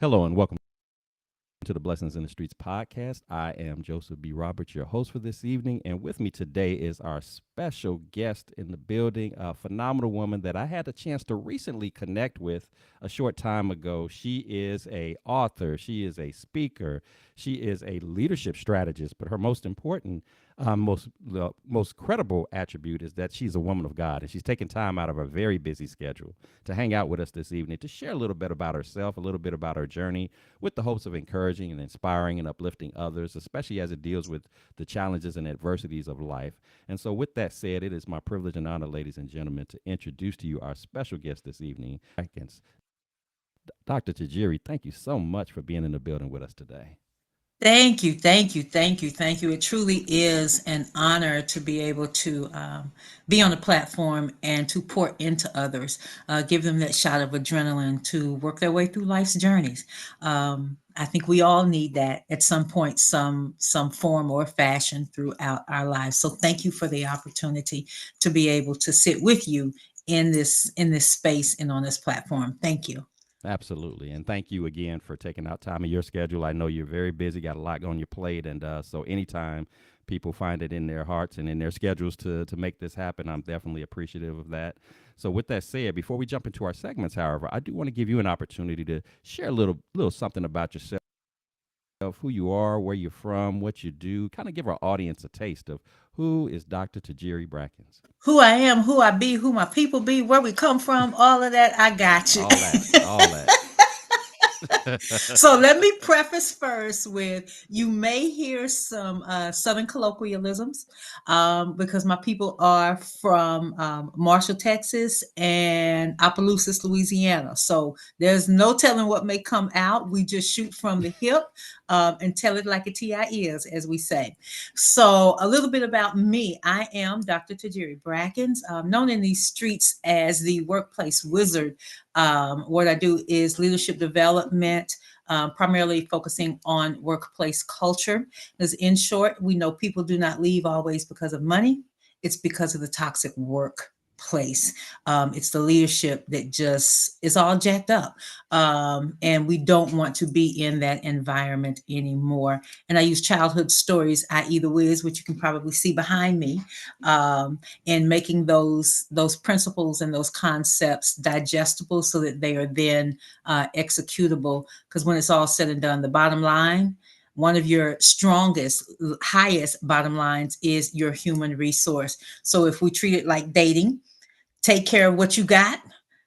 Hello and welcome to the Blessings in the Streets podcast. I am Joseph B. Roberts, your host for this evening. And with me today is our special guest in the building, a phenomenal woman that I had a chance to recently connect with a short time ago. She is a author, she is a speaker, she is a leadership strategist, but her most important, most credible attribute is that she's a woman of God, and she's taken time out of her very busy schedule to hang out with us this evening to share a little bit about herself, a little bit about her journey, with the hopes of encouraging and inspiring and uplifting others, especially as it deals with the challenges and adversities of life. And so, with that said, it is my privilege and honor, ladies and gentlemen, to introduce to you our special guest this evening, Dr. Tajiri. Thank you so much for being in the building with us today. Thank you, thank you, thank you, thank you. It truly is an honor to be able to be on a platform and to pour into others, give them that shot of adrenaline to work their way through life's journeys. I think we all need that at some point, some form or fashion throughout our lives. So thank you for the opportunity to be able to sit with you in this space and on this platform. Thank you. Absolutely. And thank you again for taking out time of your schedule. I know you're very busy, got a lot on your plate. And so anytime people find it in their hearts and in their schedules to make this happen, I'm definitely appreciative of that. So with that said, before we jump into our segments, however, I do want to give you an opportunity to share a little something about yourself, who you are, where you're from, what you do, kind of give our audience a taste of who is Dr. Tajiri Brackens. Who I am, who I be, who my people be, where we come from, all of that, I got you. All that, all that. So let me preface first with you may hear some Southern colloquialisms because my people are from Marshall, Texas and Opelousas, Louisiana. So there's no telling what may come out. We just shoot from the hip and tell it like a TI is, as we say. So a little bit about me. I am Dr. Tajiri Brackens, known in these streets as the workplace wizard. What I do is leadership development, primarily focusing on workplace culture. Because, in short, we know people do not leave always because of money, it's because of the toxic workplace. It's the leadership that just is all jacked up. And we don't want to be in that environment anymore. And I use childhood stories, i.e., the Wiz, which you can probably see behind me, and making those principles and those concepts digestible so that they are then executable. Because when it's all said and done, the bottom line, one of your strongest, highest bottom lines is your human resource. So if we treat it like dating, take care of what you got,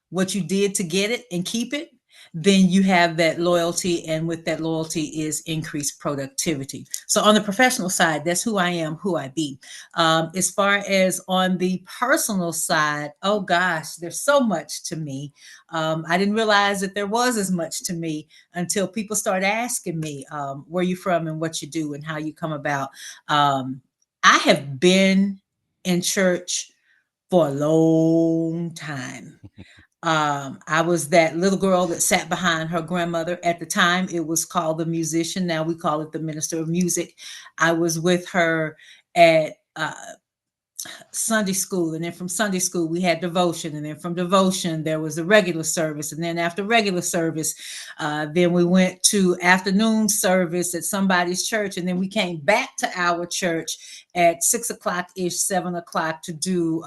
what you did to get it, and keep it, then you have that loyalty. And with that loyalty is increased productivity. So on the professional side, that's who I am, who I be. As far as on the personal side, oh gosh, there's so much to me. I didn't realize that there was as much to me until people start asking me where you from and what you do and how you come about. I have been in church for a long time. I was that little girl that sat behind her grandmother. At the time, it was called the musician. Now we call it the minister of music. I was with her at Sunday school, and then from Sunday school we had devotion, and then from devotion there was a regular service, and then after regular service, then we went to afternoon service at somebody's church, and then we came back to our church at 6 o'clock ish, 7 o'clock to do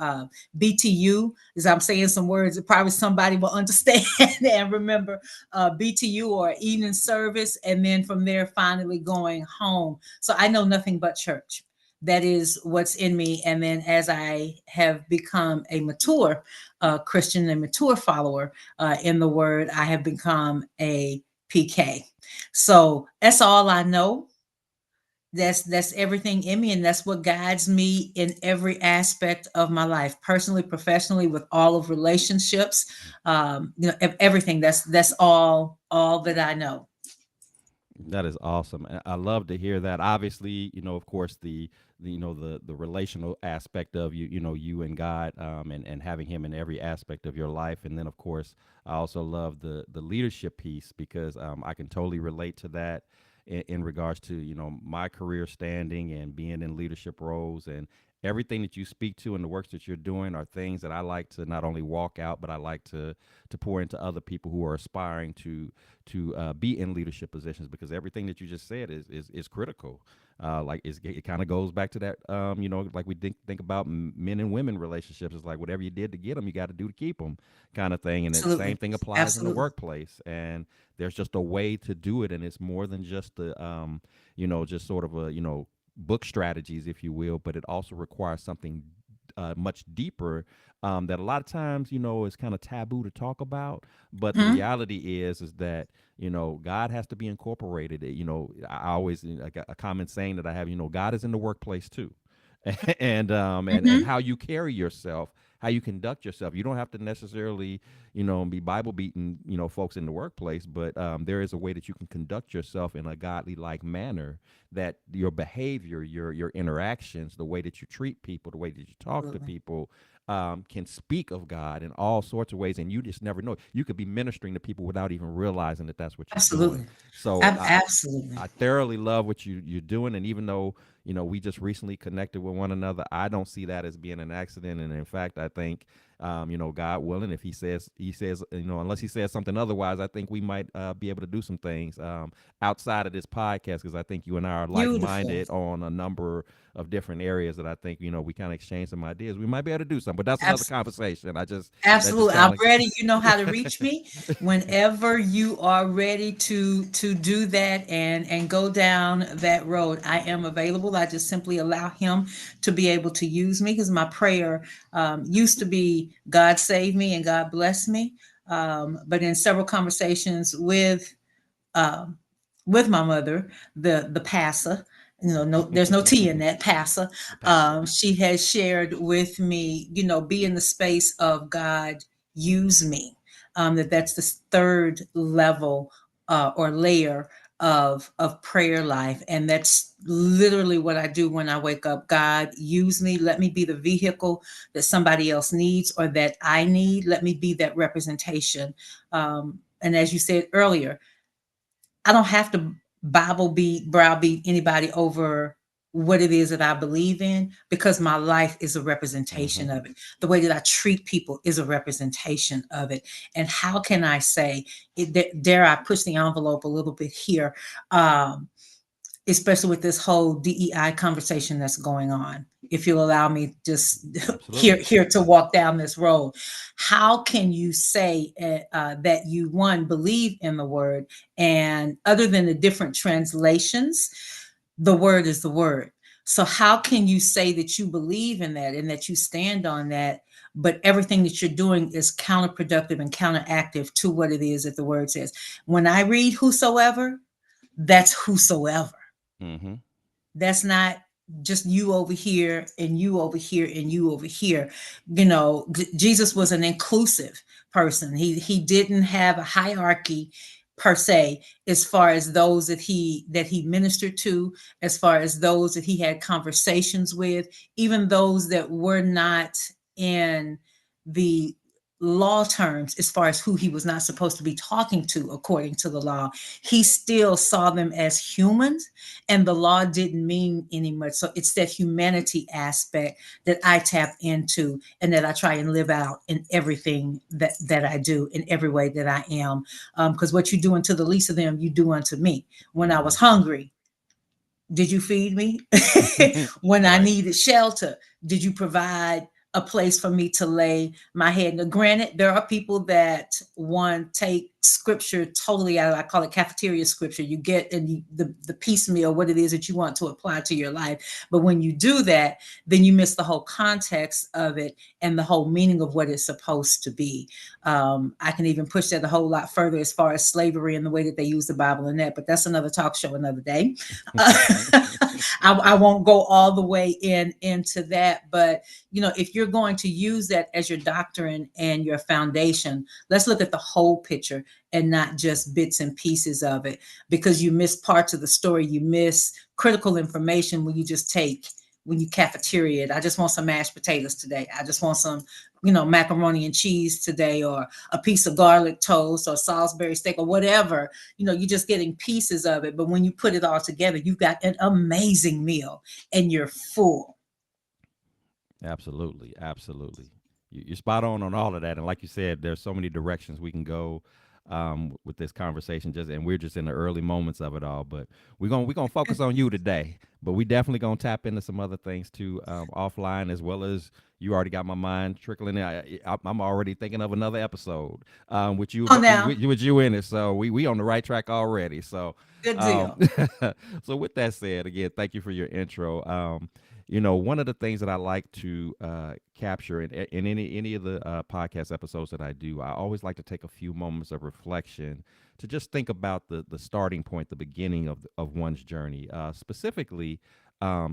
BTU. As I'm saying some words that probably somebody will understand and remember, BTU or evening service, and then from there finally going home. So I know nothing but church. That is what's in me. And then as I have become a mature Christian and mature follower in the word, I have become a PK. So that's all I know. That's everything in me, and that's what guides me in every aspect of my life, personally, professionally, with all of relationships, everything. That's all that I know. That is awesome. And I love to hear that. Obviously, of course, the relational aspect of you and God, and having Him in every aspect of your life. And then, of course, I also love the leadership piece because I can totally relate to that in regards to my career standing and being in leadership roles and everything that you speak to and the works that you're doing are things that I like to not only walk out, but I like to pour into other people who are aspiring to be in leadership positions, because everything that you just said is critical. Like it kind of goes back to that, like we think about men and women relationships. It's like whatever you did to get them, you got to do to keep them, kind of thing. And the same Absolutely. thing applies in the Absolutely. workplace. And there's just a way to do it, and it's more than just the, just sort of a, book strategies, if you will, but it also requires something much deeper, that a lot of times, is kind of taboo to talk about. But the Mhm. reality is that, God has to be incorporated. I always, like a common saying that I have, God is in the workplace too. And Mhm. how you carry yourself, how you conduct yourself. You don't have to necessarily, be Bible beating, folks in the workplace, but there is a way that you can conduct yourself in a godly like manner, that your behavior, your interactions, the way that you treat people, the way that you talk to Absolutely. people, can speak of God in all sorts of ways, and you just never know. You could be ministering to people without even realizing that that's what you're doing. Absolutely. So Absolutely. I thoroughly love what you're doing, and even though we just recently connected with one another, I don't see that as being an accident. And in fact, I think, God willing, if he says, unless he says something otherwise, I think we might be able to do some things outside of this podcast, because I think you and I are like Beautiful. minded on a number of different areas that I think we kind of exchange some ideas. We might be able to do something, but that's another Abs- conversation. That just Absolutely. kind I'm of ready. You know how to reach like. me whenever you are ready to do that and go down that road. I am available. I just simply allow him to be able to use me, because my prayer used to be God save me and God bless me. But in several conversations um, with my mother, the passer. No, there's no T in that passer. The pastor. She has shared with me, be in the space of God use me. That's the third level or layer of prayer life, and that's literally what I do when I wake up. God use me. Let me be the vehicle that somebody else needs or that I need. Let me be that representation. And as you said earlier, I don't have to browbeat anybody over what it is that I believe in, because my life is a Hmm. representation of it. The way that I treat people is a representation of it. And how can I say, dare I push the envelope a little bit here? Um, Especially with this whole DEI conversation that's going on. If you'll allow me just here Absolutely. here to walk down this road, how can you say that you one believe in the word, and other than the different translations, the word is the word. So how can you say that you believe in that and that you stand on that, but everything that you're doing is counterproductive and counteractive to what it is that the word says? When I read whosoever, that's whosoever. Hmm. That's not just you over here and you over here and you over here. Jesus was an inclusive person. He didn't have a hierarchy per se, as far as those that he ministered to, as far as those that he had conversations with, even those that were not in the law terms, as far as who he was not supposed to be talking to according to the law. He still saw them as humans, and the law didn't mean any much. So it's that humanity aspect that I tap into and that I try and live out in everything that I do, in every way that I am. Because what you do unto the least of them, you do unto me. When I was Hmm. hungry, did you feed me? When I Right. needed shelter, did you provide a place for me to lay my head? Now, granted, there are people that one take scripture totally out of, I call it cafeteria scripture. You get and the piecemeal what it is that you want to apply to your life. But when you do that, then you miss the whole context of it and the whole meaning of what it's supposed to be. I can even push that a whole lot further as far as slavery and the way that they use the Bible and that, but that's another talk show another day. I won't go all the way into that, but if you're going to use that as your doctrine and your foundation, let's look at the whole picture and not just bits and pieces of it, because you miss parts of the story. You miss critical information when you cafeteria it. I just want some mashed potatoes today. I just want some, macaroni and cheese today, or a piece of garlic toast or Salisbury steak or whatever. You're just getting pieces of it. But when you put it all together, you've got an amazing meal and you're full. Absolutely, absolutely. You're spot on all of that, and like you said, there's so many directions we can go with this conversation. Just and we're just in the early moments of it all, but we're gonna focus on you today. But we definitely gonna tap into some other things too offline, as well as you already got my mind trickling in. I'm already thinking of another episode with you Oh, now, with you in it. So we on the right track already. So good um, deal. so with that said, again, thank you for your intro. One of the things that I like to capture in any of the podcast episodes that I do, I always like to take a few moments of reflection to just think about the starting point, the beginning of one's journey, specifically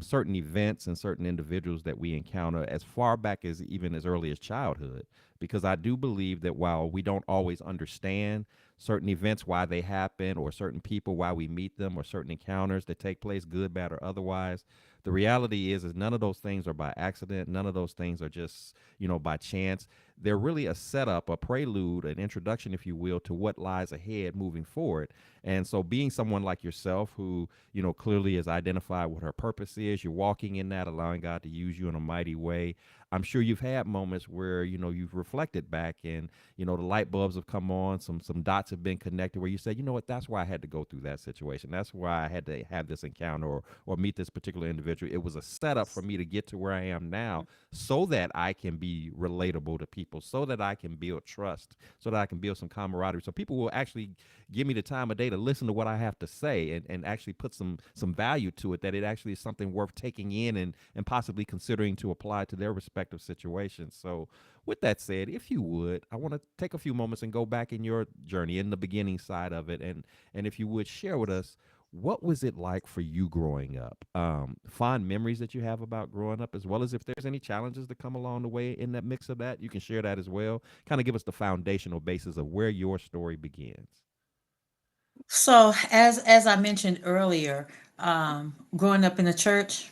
certain events and certain individuals that we encounter as far back as even as early as childhood. Because I do believe that while we don't always understand certain events, why they happen, or certain people, why we meet them, or certain encounters that take place, good, bad, or otherwise, the reality is none of those things are by accident. None of those things are just by chance. They're really a setup, a prelude, an introduction, if you will, to what lies ahead moving forward. And so, being someone like yourself who clearly has identified what her purpose is, you're walking in that, allowing God to use you in a mighty way. I'm sure you've had moments where you've reflected back, and the light bulbs have come on, some dots have been connected, where you said, you know what, that's why I had to go through that situation. That's why I had to have this encounter, or meet this particular individual. It was a setup for me to get to where I am now, so that I can be relatable to people, so that I can build trust, so that I can build some camaraderie, so people will actually give me the time of day to listen to what I have to say, and actually put some value to it, that it actually is something worth taking in, and possibly considering to apply to their respective situations. So with that said, if you would, I want to take a few moments and go back in your journey, in the beginning side of it, and if you would share with us, what was it like for you growing up? Fond memories that you have about growing up, as well as if there's any challenges that come along the way in that mix of that, you can share that as well. Kind of give us the foundational basis of where your story begins. So, as I mentioned earlier, growing up in the church,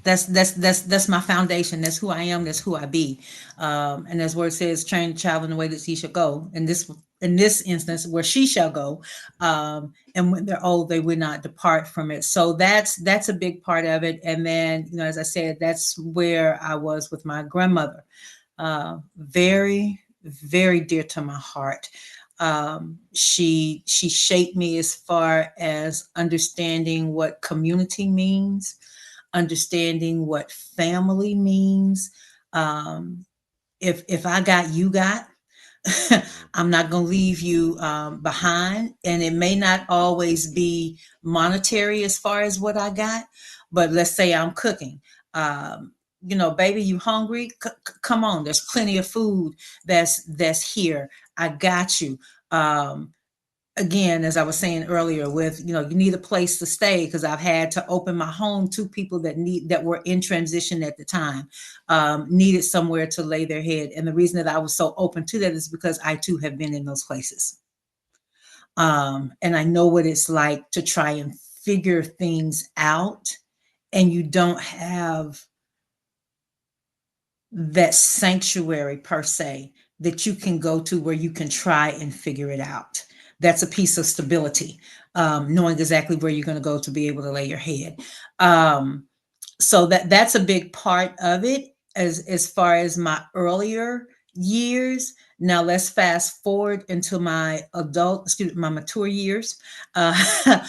that's my foundation. That's who I am. That's who I be. And as word says, train the child in the way that he shall go. In this instance, where she shall go, and when they're old, they will not depart from it. So that's a big part of it. And then, as I said, that's where I was with my grandmother. Very, very dear to my heart. She shaped me as far as understanding what community means, understanding what family means. Um, if I got, you got. I'm Mm-hmm. not going to leave you behind, and it may not always be monetary as far as what I got, but let's say I'm cooking. Um, baby, you hungry? Come on, there's plenty of food that's here. I got you. Um, Again, as I was saying earlier, with you need a place to stay, because I've had to open my home to people that were in transition at the time, needed somewhere to lay their head. And the reason that I was so open to that is because I too have been in those places, and I know what it's like to try and figure things out, and you don't have that sanctuary per se that you can go to where you can try and figure it out. That's a piece of stability, knowing exactly where you're going to go to be able to lay your head. Um, so that's a big part of it, as far as my earlier years. Now let's fast forward into my mature years. Uh,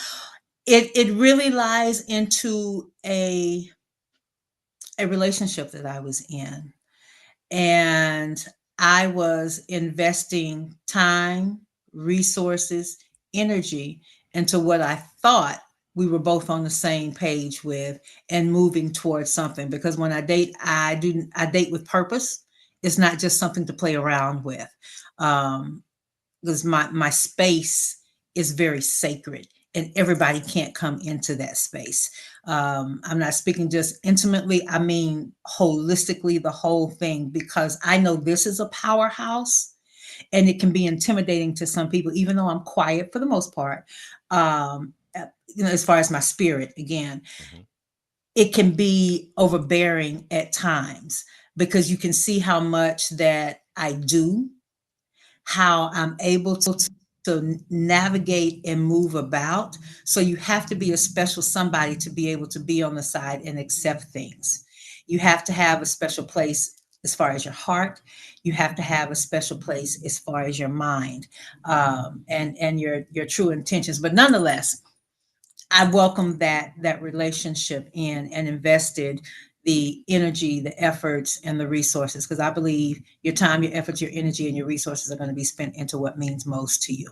it really lies into a relationship that I was in, and I was investing time, resources, energy into what I thought we were both on the same page with, and moving towards something. Because when I date with purpose. It's not just something to play around with. Um, because my space is very sacred, and everybody can't come into that space. I'm not speaking just intimately, I mean holistically, the whole thing, because I know this is a powerhouse, and it can be intimidating to some people, even though I'm quiet for the most part. As far as my spirit, again, Mm-hmm. it can be overbearing at times, because you can see how much that I do, how I'm able to navigate and move about. So you have to be a special somebody to be able to be on the side and accept things. You have to have a special place as far as your heart. You have to have a special place as far as your mind, and your true intentions. But nonetheless, I welcomed that relationship in and invested the energy, the efforts, and the resources, because I believe your time, your efforts, your energy, and your resources are going to be spent into what means most to you,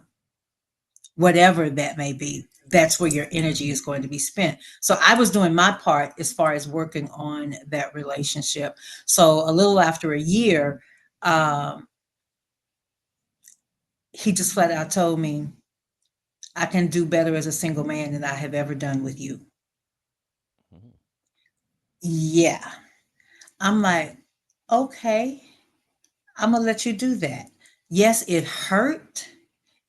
whatever that may be. That's where your energy is going to be spent. So I was doing my part as far as working on that relationship. So a little after a year, um, he just flat out told me, I can do better as a single man than I have ever done with you. Mhm. Yeah. I'm like, okay, I'm gonna let you do that. Yes, it hurt.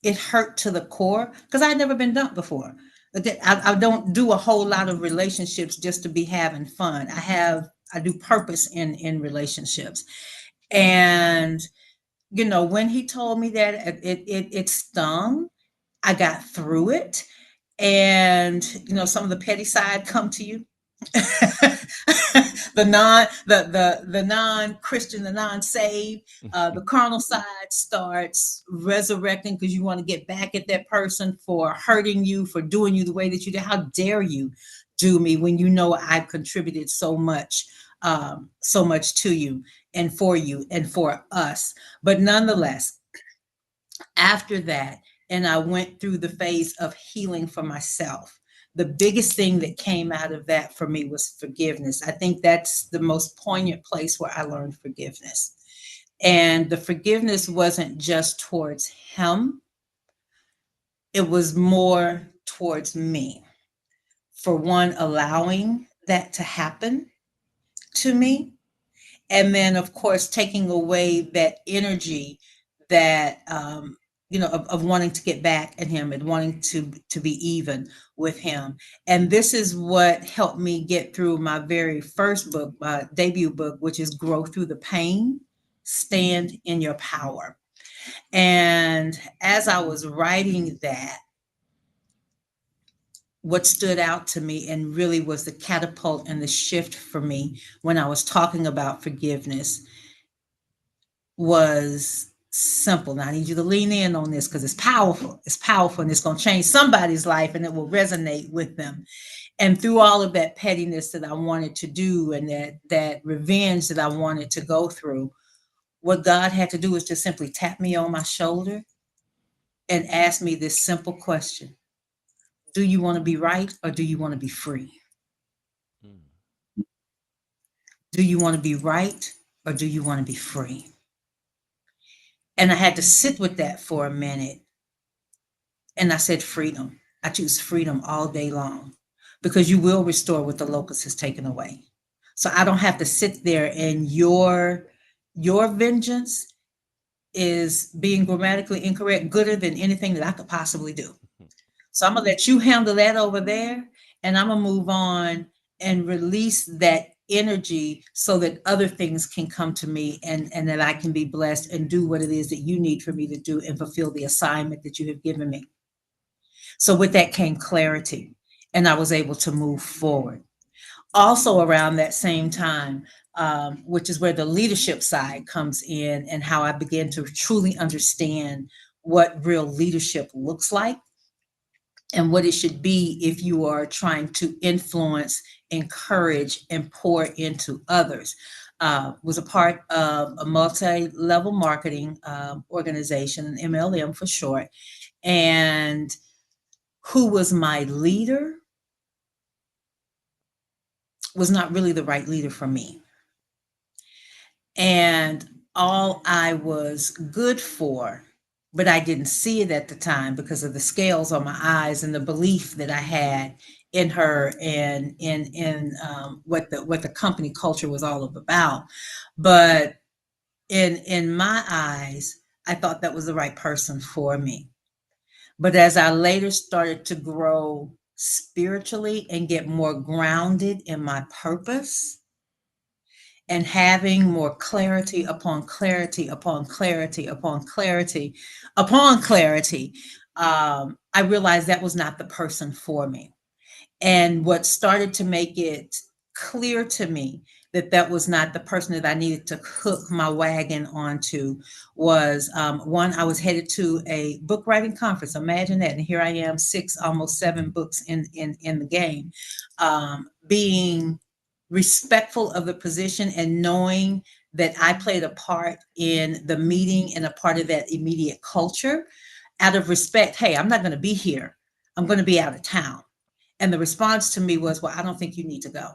It hurt to the core because I'd never been dumped before. I don't do a whole lot of relationships just to be having fun. I do purpose in relationships. And when he told me that, it stung. I got through it. And some of the petty side come to you. The non-Christian, the non-saved, the carnal side starts resurrecting because you want to get back at that person for hurting you, for doing you the way that you did. How dare you do me when you know I've contributed so much to you and for us. But nonetheless, after that, and I went through the phase of healing for myself. The biggest thing that came out of that for me was forgiveness. I think that's the most poignant place where I learned forgiveness. And the forgiveness wasn't just towards him, it was more towards me. For one, allowing that to happen to me, and then of course taking away that energy that of wanting to get back at him and wanting to be even with him. And this is what helped me get through my very first book, my debut book, which is Grow Through the Pain, Stand in Your Power. And as I was writing that, what stood out to me and really was the catapult and the shift for me when I was talking about forgiveness was simple. Now I need you to lean in on this because it's powerful. It's powerful and it's going to change somebody's life and it will resonate with them. And through all of that pettiness that I wanted to do and that revenge that I wanted to go through, what God had to do is just simply tap me on my shoulder and ask me this simple question. Do you want to be right or do you want to be free? Mm. Do you want to be right or do you want to be free? And I had to sit with that for a minute. And I said, freedom. I choose freedom all day long because you will restore what the locust has taken away. So I don't have to sit there and your vengeance is being grammatically incorrect, gooder than anything that I could possibly do. So I'm gonna let you handle that over there, and I'm gonna move on and release that energy so that other things can come to me and that I can be blessed and do what it is that you need for me to do and fulfill the assignment that you have given me. So with that came clarity, and I was able to move forward. Also, around that same time, which is where the leadership side comes in, and how I began to truly understand what real leadership looks like and what it should be if you are trying to influence, encourage, and pour into others. Was a part of a multi-level marketing organization, an MLM for short, and who was my leader was not really the right leader for me. And all I was good for, but I didn't see it at the time because of the scales on my eyes and the belief that I had in her and in what the company culture was all about. But in my eyes, I thought that was the right person for me. But as I later started to grow spiritually and get more grounded in my purpose, and having more clarity upon clarity upon clarity upon clarity upon clarity, I realized that was not the person for me. And what started to make it clear to me that was not the person that I needed to hook my wagon onto. Was one, I was headed to a book writing conference. Imagine that, and here I am, six, almost seven books in the game. Being respectful of the position and knowing that I played a part in the meeting and a part of that immediate culture, out of respect. Hey, I'm not going to be here. I'm going to be out of town. And the response to me was, well, I don't think you need to go.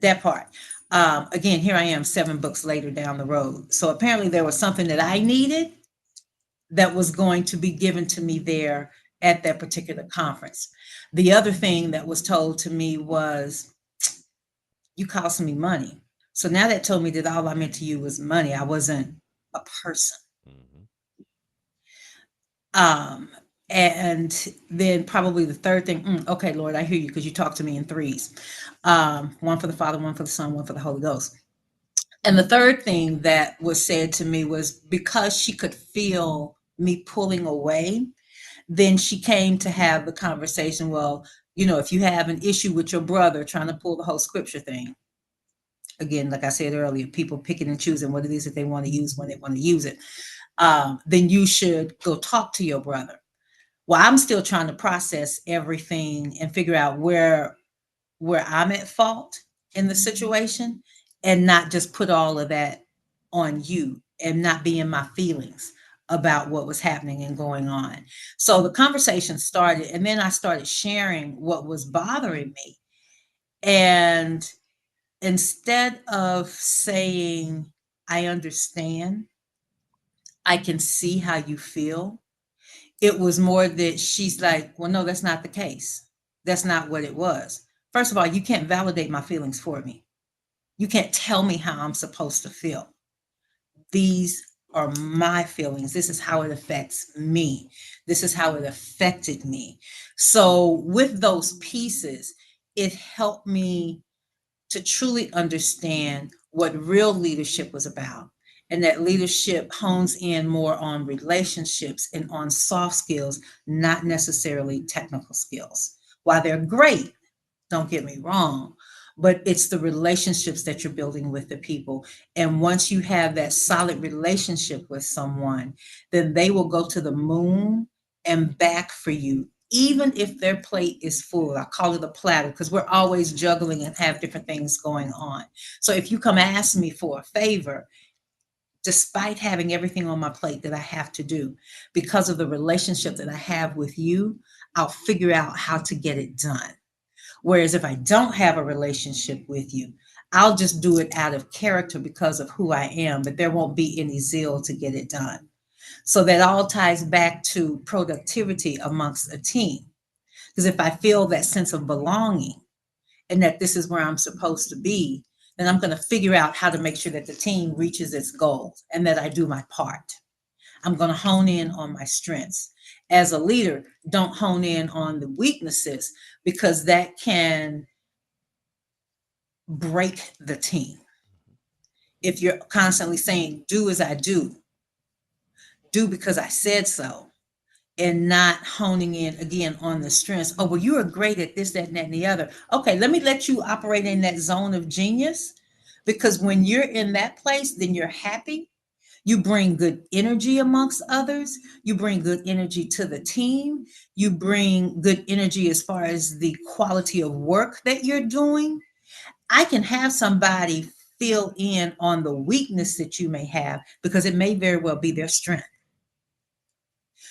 That part. Again, here I am 7 books later down the road. So apparently there was something that I needed that was going to be given to me there at that particular conference. The other thing that was told to me was, you cost me money. So now that told me that all I meant to you was money. I wasn't a person. Mm-hmm. Um, and then probably the third thing, okay, Lord, I hear you because you talk to me in threes. One for the Father, one for the Son, one for the Holy Ghost. And the third thing that was said to me was, because she could feel me pulling away, then she came to have the conversation. Well, if you have an issue with your brother, trying to pull the whole scripture thing, again, like I said earlier, people picking and choosing what it is that they want to use when they want to use it, then you should go talk to your brother. Well, I'm still trying to process everything and figure out where I'm at fault in the situation, and not just put all of that on you, and not be in my feelings about what was happening and going on. So the conversation started, and then I started sharing what was bothering me. And instead of saying, I understand, I can see how you feel, it was more that she's like, well, no, that's not the case. That's not what it was. First of all, you can't validate my feelings for me. You can't tell me how I'm supposed to feel. These are my feelings. This is how it affects me. This is how it affected me. So, with those pieces, it helped me to truly understand what real leadership was about. And that leadership hones in more on relationships and on soft skills, not necessarily technical skills. While they're great, don't get me wrong, but it's the relationships that you're building with the people. And once you have that solid relationship with someone, then they will go to the moon and back for you, even if their plate is full. I call it a platter because we're always juggling and have different things going on. So if you come ask me for a favor, despite having everything on my plate that I have to do, because of the relationship that I have with you, I'll figure out how to get it done. Whereas if I don't have a relationship with you, I'll just do it out of character because of who I am, but there won't be any zeal to get it done. So that all ties back to productivity amongst a team. Because if I feel that sense of belonging and that this is where I'm supposed to be, then I'm going to figure out how to make sure that the team reaches its goals and that I do my part. I'm going to hone in on my strengths. As a leader, don't hone in on the weaknesses, because that can break the team. If you're constantly saying, do as I do because I said so, and not honing in again on the strengths. Oh, well, you are great at this, that, and that, and the other. Okay, let me let you operate in that zone of genius, because when you're in that place, then you're happy. You bring good energy amongst others. You bring good energy to the team. You bring good energy as far as the quality of work that you're doing. I can have somebody fill in on the weakness that you may have, because it may very well be their strength.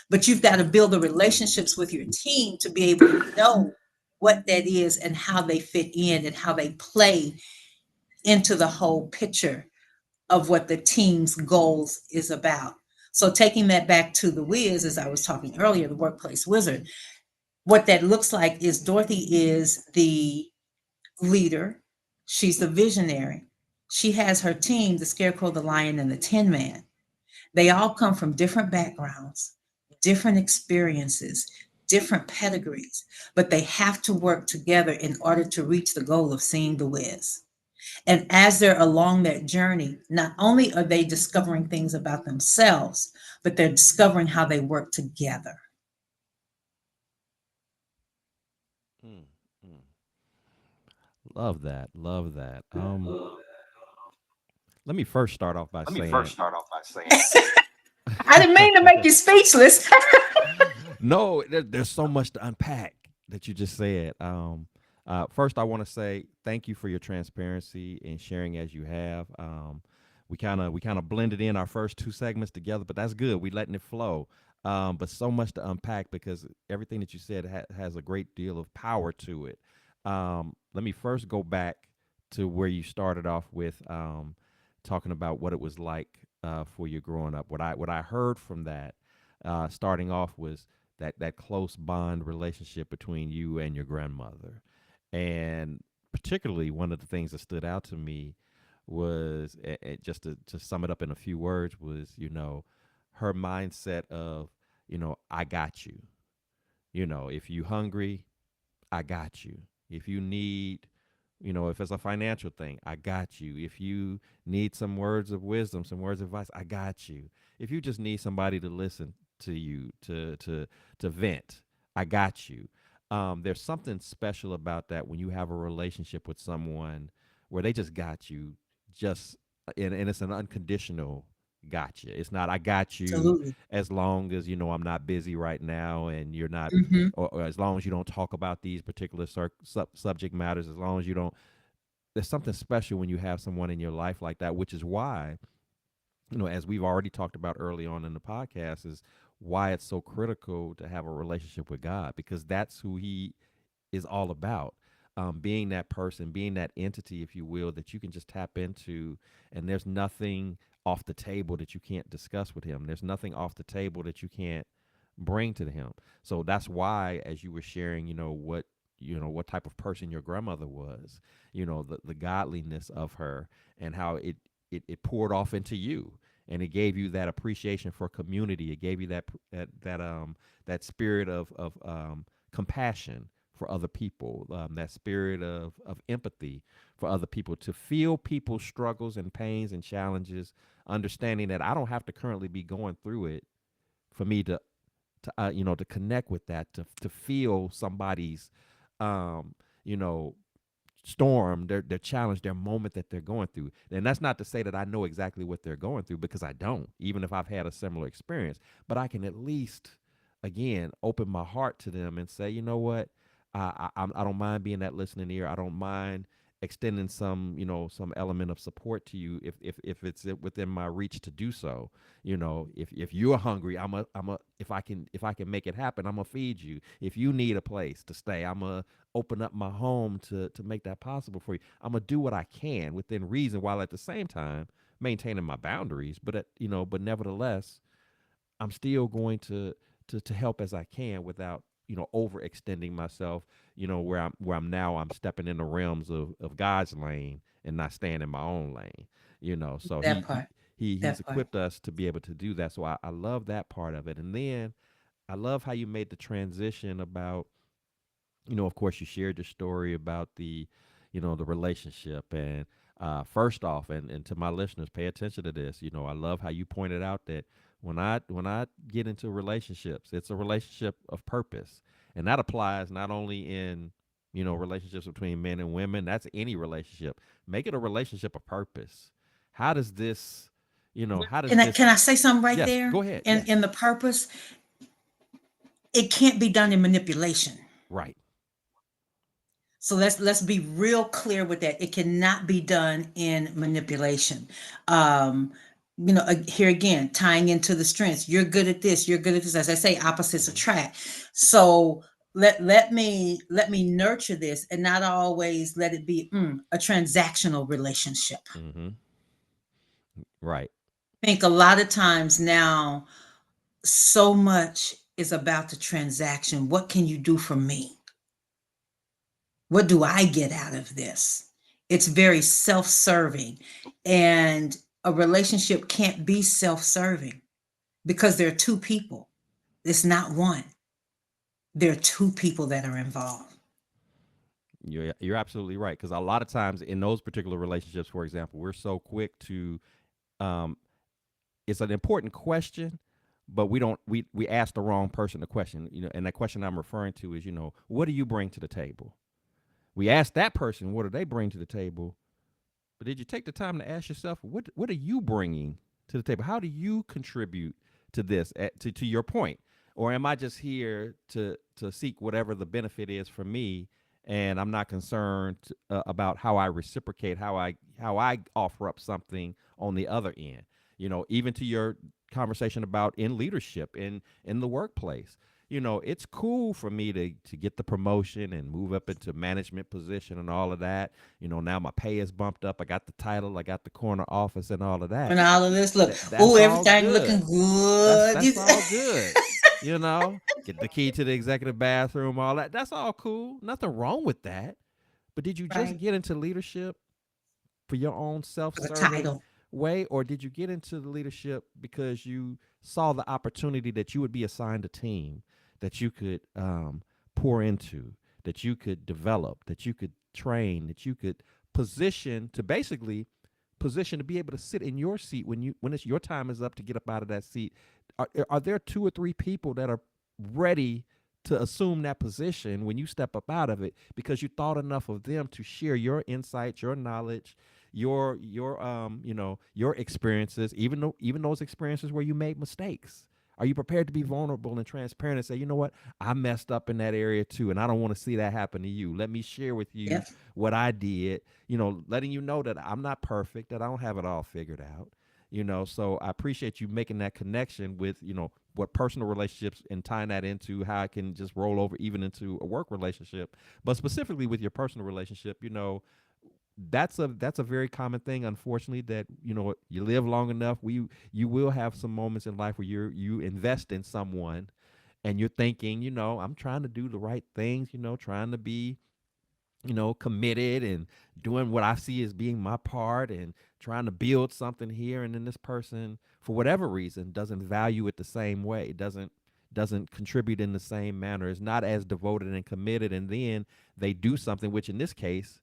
But you've got to build the relationships with your team to be able to know what that is and how they fit in and how they play into the whole picture of what the team's goals is about. So taking that back to the Wiz, as I was talking earlier, the workplace wizard, what that looks like is Dorothy is the leader. She's the visionary. She has her team, the Scarecrow, the Lion, and the Tin Man. They all come from different backgrounds, different experiences, different pedigrees, but they have to work together in order to reach the goal of seeing the Wiz. And as they're along that journey, not only are they discovering things about themselves, but they're discovering how they work together. Mm, mm. Love that. Love that. Let me first start off by saying I didn't mean to make you speechless. no, there's so much to unpack that you just said. First, I want to say thank you for your transparency and sharing as you have. We kind of blended in our first two segments together, but that's good. We letting it flow. But so much to unpack because everything that you said has a great deal of power to it. Let me first go back to where you started off with talking about what it was like for you growing up. What I heard from that starting off was that close bond relationship between you and your grandmother, and particularly one of the things that stood out to me was just to sum it up in a few words was her mindset of I got you. If you hungry, I got you. If you need, if it's a financial thing, I got you. If you need some words of wisdom, some words of advice, I got you. If you just need somebody to listen to you, to vent, I got you. There's something special about that when you have a relationship with someone where they just got you, just and it's an unconditional gotcha. It's not I got you Absolutely. as long as I'm not busy right now and you're not Hmm. or as long as you don't talk about these particular subject matters, as long as you don't, there's something special when you have someone in your life like that, which is why, as we've already talked about early on in the podcast, is why it's so critical to have a relationship with God because that's who He is all about. Being that person, being that entity, if you will, that you can just tap into, and there's nothing off the table that you can't discuss with Him. There's nothing off the table that you can't bring to Him. So that's why, as you were sharing, what type of person your grandmother was, the godliness of her, and how it poured off into you, and it gave you that appreciation for community. It gave you that spirit of compassion for other people, that spirit of empathy for other people, to feel people's struggles and pains and challenges, understanding that I don't have to currently be going through it for me to connect with that, to feel somebody's um, you know storm, their challenge, their moment that they're going through. And that's not to say that I know exactly what they're going through because I don't, even if I've had a similar experience. But I can at least, again, open my heart to them and say, you know what, I don't mind being that listening ear. I don't mind extending some element of support to you if it's within my reach to do so. If you're hungry, I'm a if I can make it happen, I'm gonna feed you. If you need a place to stay, I'm gonna open up my home to make that possible for you. I'm gonna do what I can within reason, while at the same time maintaining my boundaries. But nevertheless, I'm still going to help as I can without overextending myself. Where I'm stepping in the realms of God's lane and not staying in my own lane. So That he he. part. He's That part. equipped us to be able to do that. So I love that part of it. And then I love how you made the transition about, of course, you shared your story about the relationship. And first off, and to my listeners, pay attention to this. I love how you pointed out that when I get into relationships, it's a relationship of purpose, and that applies not only in relationships between men and women. That's any relationship. Make it a relationship of purpose. How does this, how does Can this? I say something right Yes, there? go ahead. In Yes, the purpose, it can't be done in manipulation. right. So let's be real clear with that. It cannot be done in manipulation. Um, here again, tying into the strengths. You're good at this. You're good at this. As I say, opposites Mm-hmm. attract. So let me nurture this and not always let it be a transactional relationship. Mm-hmm. Right. I think a lot of times now, so much is about the transaction. What can you do for me? What do I get out of this? It's very self serving. And a relationship can't be self serving because there are two people. It's not one, there are two people that are involved. You're absolutely right, because a lot of times in those particular relationships, for example, we're so quick to um, it's an important question, but we ask the wrong person the question. And that question I'm referring to is, what do you bring to the table? We ask that person, what do they bring to the table? But did you take the time to ask yourself, what are you bringing to the table? How do you contribute to this, to your point? Or am I just here to seek whatever the benefit is for me, and I'm not concerned about how I reciprocate, how I offer up something on the other end? Even to your conversation about in leadership in the workplace. It's cool for me to get the promotion and move up into management position and all of that. Now my pay is bumped up. I got the title, I got the corner office and all of that. And all of this, look, That's oh, all everything looking good. That's good. that's all good. Get the key to the executive bathroom, all that. That's all cool. Nothing wrong with that. But did you just Right. get into leadership for your own For the self-serving title. way, or did you get into the leadership because you saw the opportunity that you would be assigned a team that you could pour into, that you could develop, that you could train, that you could position to basically position to be able to sit in your seat when it's your time is up to get up out of that seat? Are there two or three people that are ready to assume that position when you step up out of it because you thought enough of them to share your insights, your knowledge, your experiences, even those experiences where you made mistakes? Are you prepared to be vulnerable and transparent and say, you know what, I messed up in that area too, and I don't want to see that happen to you. Let me share with you Yep. what I did. Letting you know that I'm not perfect, that I don't have it all figured out. So I appreciate you making that connection with what personal relationships and tying that into how I can just roll over even into a work relationship, but specifically with your personal relationship. That's a very common thing, unfortunately, that you live long enough, you will have some moments in life where you invest in someone and you're thinking, I'm trying to do the right things, trying to be committed and doing what I see as being my part and trying to build something here. And then this person, for whatever reason, doesn't value it the same way, doesn't contribute in the same manner, is not as devoted and committed. And then they do something, which in this case,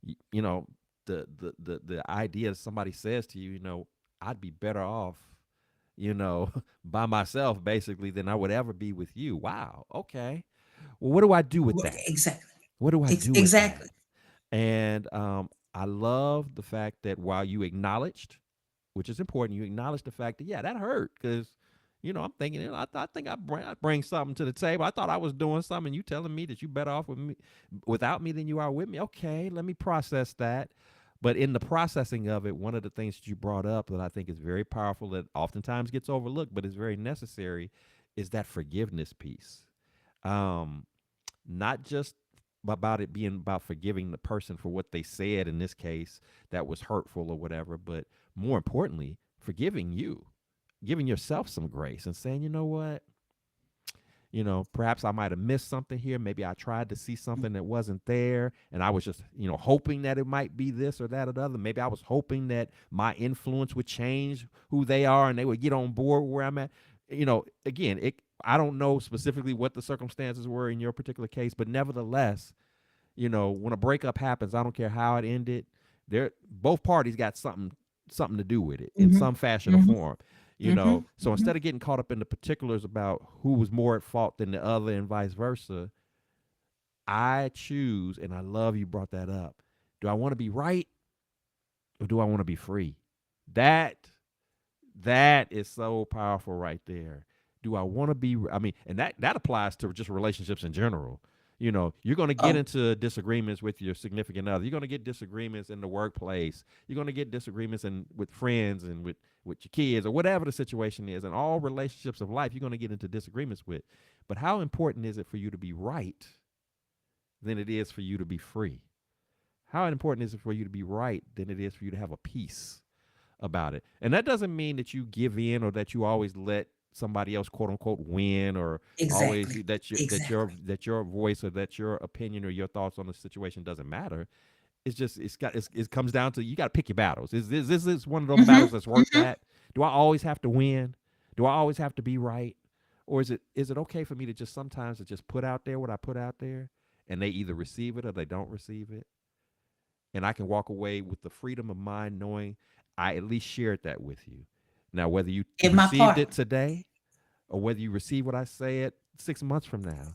y- you know, the idea that somebody says to you, I'd be better off, by myself basically than I would ever be with you. Wow. Okay. Well, what do I do with that? Exactly. What do I do with Exactly. that? And I love the fact that while you acknowledged, which is important, you acknowledged the fact that, yeah, that hurt because, I'm thinking, I think I bring something to the table. I thought I was doing something. You telling me that you better off with me, without me than you are with me. Okay, let me process that. But in the processing of it, one of the things that you brought up that I think is very powerful that oftentimes gets overlooked, but is very necessary, is that forgiveness piece. Um, Not just about it being about forgiving the person for what they said in this case that was hurtful or whatever, but more importantly, forgiving you, giving yourself some grace and saying, you know what, perhaps I might have missed something here. Maybe I tried to see something that wasn't there, and I was just, hoping that it might be this or that or the other. Maybe I was hoping that my influence would change who they are and they would get on board where I'm at. Again, I don't know specifically what the circumstances were in your particular case, but nevertheless, when a breakup happens, I don't care how it ended. Both parties got something to do with it in Mm-hmm. some fashion or Mm-hmm. form. Mm-hmm. So instead of getting caught up in the particulars about who was more at fault than the other and vice versa, I choose, and I love you brought that up. Do I want to be right or do I want to be free? That that is so powerful right there. Do I want to be, I mean, and that applies to just relationships in general. You're going to get Oh, into disagreements with your significant other. You're going to get disagreements in the workplace. You're going to get disagreements with friends and with your kids or whatever the situation is. And all relationships of life, you're going to get into disagreements with. But how important is it for you to be right than it is for you to be free? How important is it for you to be right than it is for you to have a peace about it? And that doesn't mean that you give in or that you always let somebody else quote unquote win, or always exactly. Exactly. that your voice or that your opinion or your thoughts on the situation doesn't matter. It's just it comes down to, you got to pick your battles. Is one of them Mm-hmm. battles that's worth Mm-hmm. that? Do I always have to win? Do I always have to be right? Or is it okay for me to just sometimes to just put out there what I put out there, and they either receive it or they don't receive it, and I can walk away with the freedom of mind knowing I at least shared that with you. Now, whether you In my received part. it today or whether you receive what I said 6 months from now,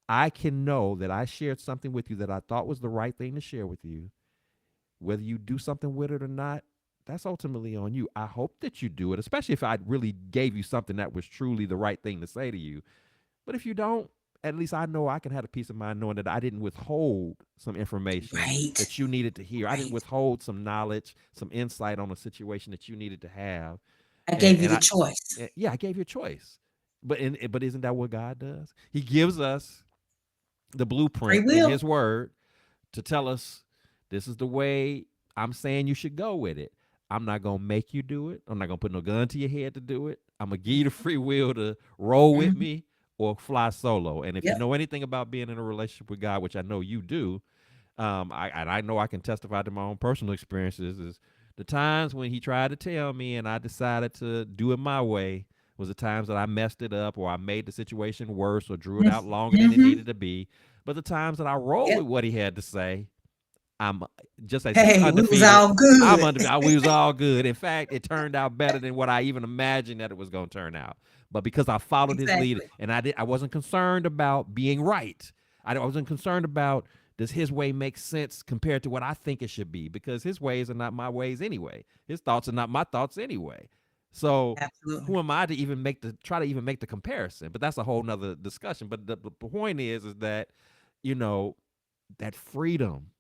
I can know that I shared something with you that I thought was the right thing to share with you. Whether you do something with it or not, that's ultimately on you. I hope that you do it, especially if I really gave you something that was truly the right thing to say to you. But if you don't, at least I know I can have a peace of mind knowing that I didn't withhold some information Right. that you needed to hear. I didn't Right. withhold some knowledge, some insight on a situation that you needed to have. I And, gave you and the I, choice. yeah, I gave you a choice. But isn't that what God does? He gives us the Free blueprint in will. His Word to tell us this is the way I'm saying you should go with it. I'm not gonna make you do it. I'm not gonna put no gun to your head to do it. I'm gonna give you the free will to roll with Mhm. me or fly solo. And if you Yep. know anything about being in a relationship with God, which I know you do, I know I can testify to my own personal experiences. Is the times when He tried to tell me and I decided to do it my way was the times that I messed it up or I made the situation worse or drew it out longer than it Mm-hmm. needed to be. But the times that I rolled Yep. with what He had to say, I'm just as He's Hey, we was undefeated. all I'm good. undefeated. We was all good. In fact, it turned out better than what I even imagined that it was going to turn out. But because I followed His lead, Exactly. and I wasn't concerned about being right. I wasn't concerned about does His way make sense compared to what I think it should be, because His ways are not my ways anyway. His thoughts are not my thoughts anyway. So Absolutely. who am I to even try to even make the comparison? But that's a whole nother discussion. But the point is that you know that freedom,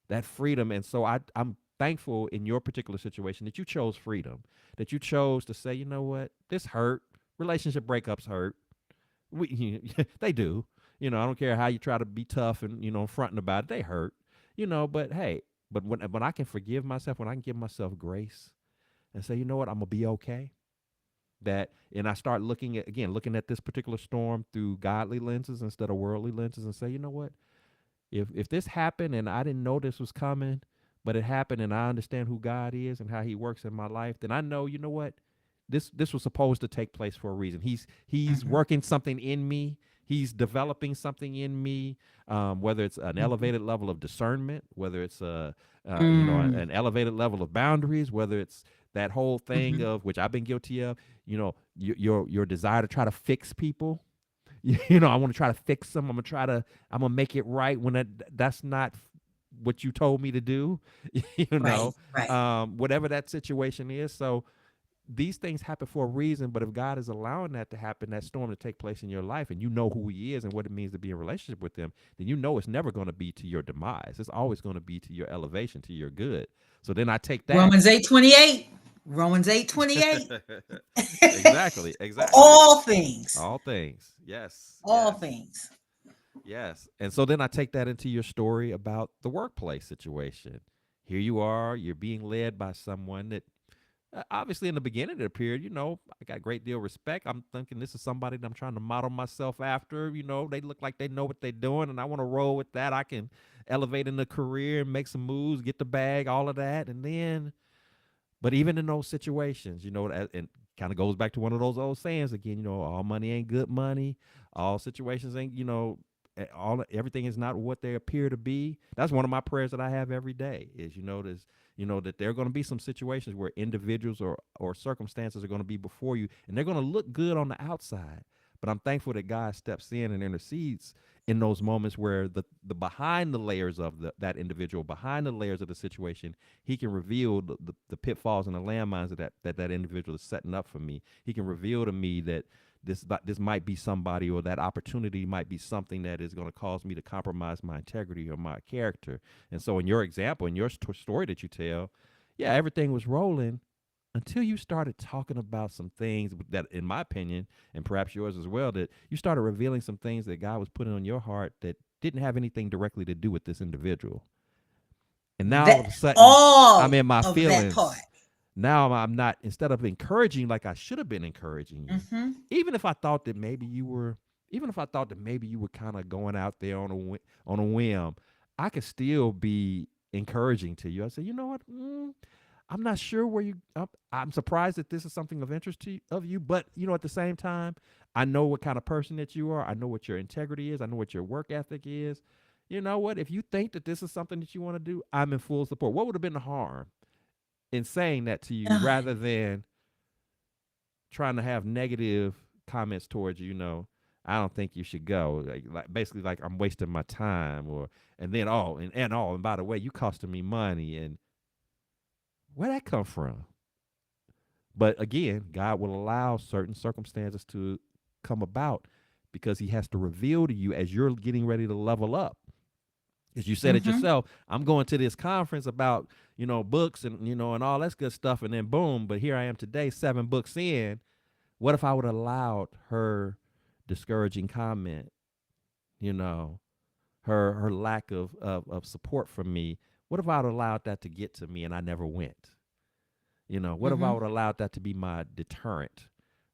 and so I'm thankful in your particular situation that you chose freedom, that you chose to say, you know what, this hurt. Relationship breakups hurt. They do. I don't care how you try to be tough and fronting about it, they hurt. But hey, but when I can forgive myself, when I can give myself grace and say, you know what, I'm gonna be okay. And I start looking at this particular storm through godly lenses instead of worldly lenses, and say, you know what, if this happened and I didn't know this was coming, but it happened and I understand who God is and how He works in my life, then I know, you know what, this was supposed to take place for a reason. He's Hmm. working something in me. He's developing something in me, whether it's an Hmm. elevated level of discernment, whether it's Mm. an elevated level of boundaries, whether it's that whole thing Hmm. of which I've been guilty of, your desire to try to fix people. I want to try to fix them. I'm gonna make it right when that's not what you told me to do. you Right. know, Right. whatever that situation is. So these things happen for a reason. But if God is allowing that to happen, that storm to take place in your life, and you know who He is and what it means to be in a relationship with Him, then you know it's never going to be to your demise. It's always going to be to your elevation, to your good. So then I take that. Romans 8:28. Romans 8:28. Exactly, exactly. All things. All things. Yes, All yes. things. Yes. And so then I take that into your story about the workplace situation. Here you are, you're being led by someone that obviously in the beginning of the period, I got a great deal of respect. I'm thinking this is somebody that I'm trying to model myself after. They look like they know what they're doing, and I want to roll with that. I can elevate in the career, make some moves, get the bag, all of that. And then but even in those situations, and kind of goes back to one of those old sayings again, all money ain't good money. All situations ain't, all everything is not what they appear to be. That's one of my prayers that I have every day is, that there are going to be some situations where individuals or circumstances are going to be before you and they're going to look good on the outside. But I'm thankful that God steps in and intercedes in those moments where the behind the layers of that individual, behind the layers of the situation, He can reveal the pitfalls and the landmines that individual is setting up for me. He can reveal to me that this might be somebody, or that opportunity might be something that is going to cause me to compromise my integrity or my character. And so in your example, in your story that you tell, yeah, everything was rolling until you started talking about some things that, in my opinion, and perhaps yours as well, that you started revealing some things that God was putting on your heart that didn't have anything directly to do with this individual. And now all That of a sudden, I'm all in my of that part. feelings. Now I'm not, instead of encouraging like I should have been encouraging you, Hmm. even if I thought that maybe you were, kind of going out there on on a whim, I could still be encouraging to you. I say, you know what? I'm not sure where I'm surprised that this is something of interest of you, but at the same time, I know what kind of person that you are. I know what your integrity is. I know what your work ethic is. You know what? If you think that this is something that you want to do, I'm in full support. What would have been the harm in saying that to you Ah, rather than trying to have negative comments towards you? I don't think you should go. Like basically like I'm wasting my time, or and then and by the way, you costing me money, and where that come from? But again, God will allow certain circumstances to come about because he has to reveal to you as you're getting ready to level up. As you said it Mm-hmm. yourself, I'm going to this conference about, books and, and all that good stuff. And then boom, but here I am today, 7 books in. What if I would have allowed her discouraging comment, you know, her lack of support from me? What if I would have allowed that to get to me and I never went? What if I Mm-hmm. would have allowed that to be my deterrent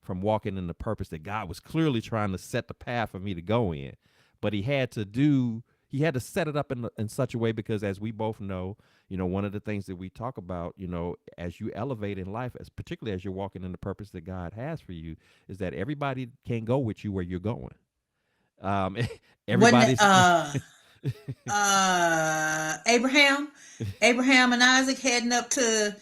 from walking in the purpose that God was clearly trying to set the path for me to go in? But he had to set it up in such a way because, as we both know, one of the things that we talk about, as you elevate in life, as particularly as you're walking in the purpose that God has for you, is that everybody can't go with you where you're going. Um, Wasn't it everybody's Abraham? Abraham and Isaac heading up to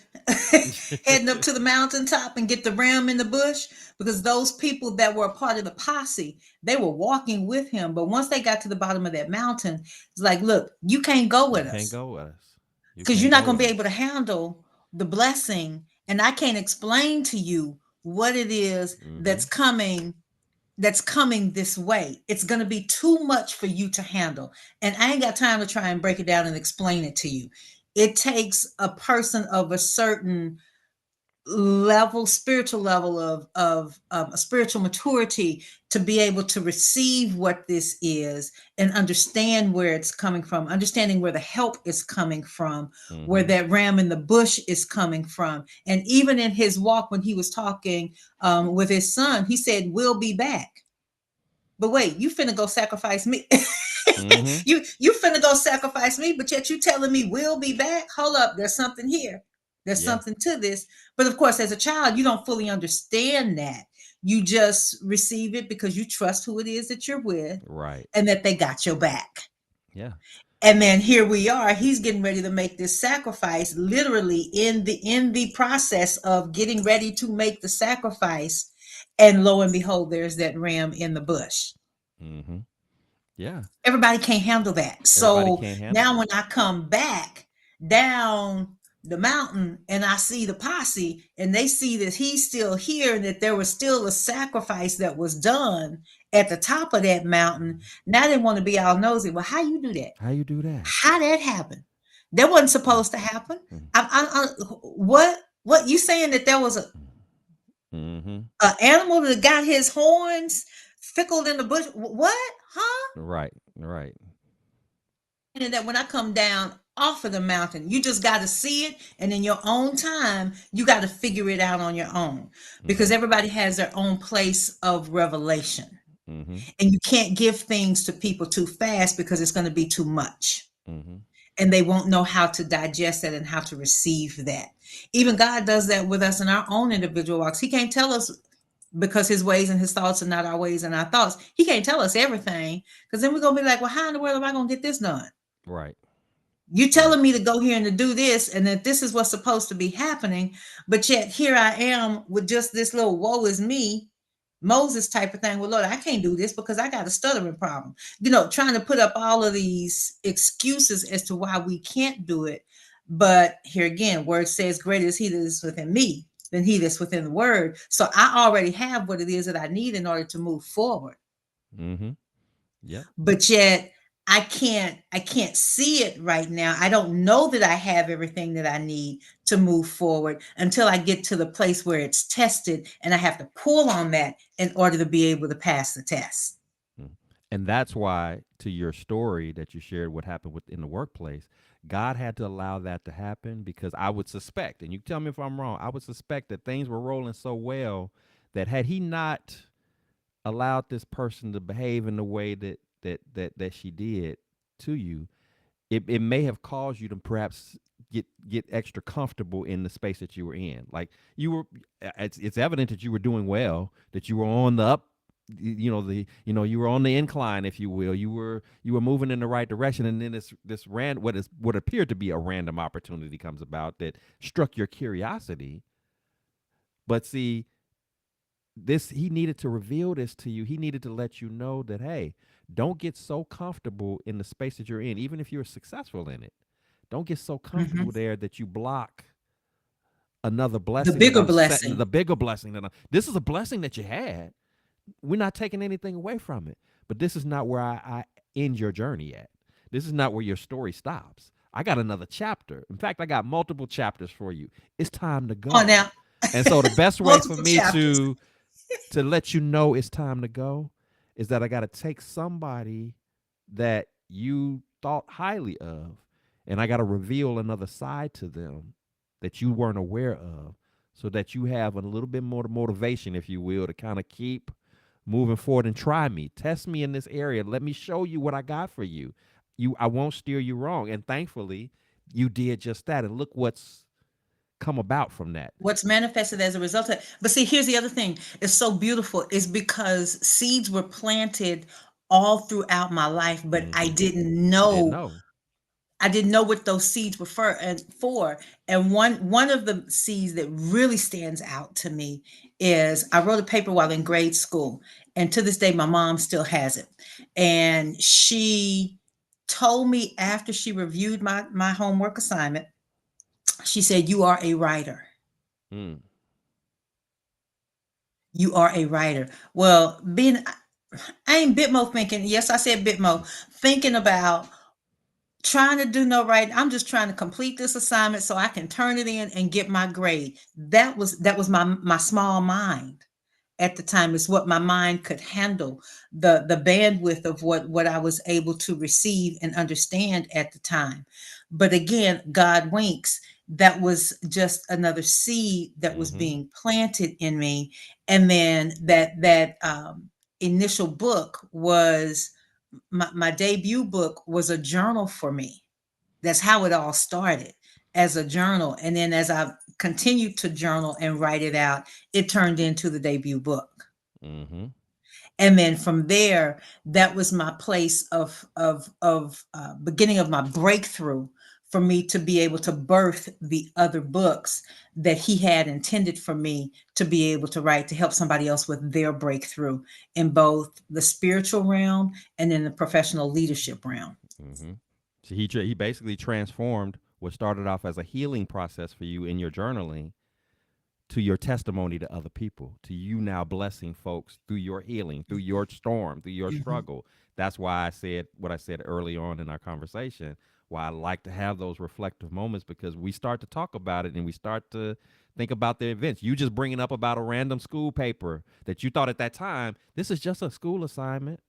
heading up to the mountaintop and get the ram in the bush, because those people that were a part of the posse, they were walking with him. But once they got to the bottom of that mountain, it's like, look, you can't go you with can't us go with us. You because you're can't not go going to with be able to us. handle the blessing. And I can't explain to you what it is Mm-hmm. that's coming this way. It's going to be too much for you to handle. And I ain't got time to try and break it down and explain it to you. It takes a person of a certain level, spiritual level of a spiritual maturity to be able to receive what this is and understand where it's coming from, understanding where the help is coming from, where Mm-hmm. that ram in the bush is coming from. And even in his walk, when he was talking with his son, he said, "We'll be back." But wait, you finna go sacrifice me. Mm-hmm. you finna go sacrifice me, but yet you telling me we'll be back. Hold up, there's something here. There's Yeah. something to this. But of course, as a child, you don't fully understand that. You just receive it because you trust who it is that you're with Right. and that they got your back. Yeah. And then here we are. He's getting ready to make this sacrifice, literally in the process of getting ready to make the sacrifice. And lo and behold, there's that ram in the bush. Mm-hmm. Yeah. Everybody can't handle that. Everybody So can't handle now it. when I come back down the mountain and I see the posse and they see that he's still here and that there was still a sacrifice that was done at the top of that mountain, now they want to be all nosy. Well, how you do that? How you do that? How that happened? That wasn't supposed to happen. What you saying that there was Mm-hmm. a animal that got his horns fickled in the bush? What? Huh? Right. Right. And that when I come down off of the mountain, you just got to see it. And in your own time, you got to figure it out on your own because Mm-hmm. everybody has their own place of revelation. Mm-hmm. And you can't give things to people too fast because it's going to be too much. Mm-hmm. And they won't know how to digest that and how to receive that. Even God does that with us in our own individual walks. He can't tell us because his ways and his thoughts are not our ways and our thoughts. He can't tell us everything because then we're going to be like, well, how in the world am I going to get this done? Right. You Right. telling me to go here and to do this and that this is what's supposed to be happening, but yet here I am with just this little woe is me Moses type of thing. Well, Lord, I can't do this because I got a stuttering problem. Trying to put up all of these excuses as to why we can't do it. But here again, word says, greater is he that is within me than he that's within the word. So I already have what it is that I need in order to move forward, Mm-hmm. Yep. but yet I can't see it right now. I don't know that I have everything that I need to move forward until I get to the place where it's tested and I have to pull on that in order to be able to pass the test. Mm. And that's why, to your story that you shared, what happened within the workplace, God had to allow that to happen because I would suspect, and you tell me if I'm wrong, I would suspect that things were rolling so well that had he not allowed this person to behave in the way that she did to you, it may have caused you to perhaps get extra comfortable in the space that you were in. Like you were, it's evident that you were doing well, that you were on the up, you were on the incline, if you will. You were moving in the right direction, and then what appeared to be a random opportunity comes about that struck your curiosity. But see, this he needed to reveal this to you. He needed to let you know that, hey, don't get so comfortable in the space that you're in, even if you're successful in it. Don't get so Hmm. comfortable there that you block another The blessing that bigger I'm setting, blessing. the bigger blessing that this is a blessing that you had. We're not taking anything away from it. But this is not where I end your journey at. This is not where your story stops. I got another chapter. In fact, I got multiple chapters for you. It's time to On go. now, And so the best way for multiple me chapters. to let you know it's time to go is that I got to take somebody that you thought highly of, and I got to reveal another side to them that you weren't aware of, so that you have a little bit more motivation, if you will, to kind of keep moving forward and try me, test me in this area. Let me show you what I got for you. I won't steer you wrong. And thankfully, you did just that. And look what's come about from that. What's manifested as a result of it. But see, here's the other thing. It's so beautiful. Is because seeds were planted all throughout my life, but I Mm-hmm. didn't You didn't know. know. I didn't know what those seeds were for. And one of the seeds that really stands out to me is I wrote a paper while in grade school, and to this day, my mom still has it. And she told me after she reviewed my homework assignment, she said, "You are a writer. Mm. You are a writer." Well, being I ain't Bitmo thinking. Yes, I said Bitmo, thinking about trying to do no right. I'm just trying to complete this assignment so I can turn it in and get my grade. That was my small mind at the time, is what my mind could handle, the bandwidth of what I was able to receive and understand at the time. But again, God winks. That was just another seed that was Mm-hmm. being planted in me. And then that initial book was my debut book was a journal for me. That's how it all started, as a journal. And then as I continued to journal and write it out, it turned into the debut book. Mm-hmm. And then from there, that was my place of beginning of my breakthrough, for me to be able to birth the other books that he had intended for me to be able to write, to help somebody else with their breakthrough in both the spiritual realm and in the professional leadership realm. Mm-hmm. So he basically transformed what started off as a healing process for you in your journaling to your testimony to other people, to you now blessing folks through your healing, through your storm, through your Mhm. struggle. That's why I said what I said early on in our conversation, why I like to have those reflective moments, because we start to talk about it and we start to think about the events. You just bringing up about a random school paper that you thought at that time, this is just a school assignment.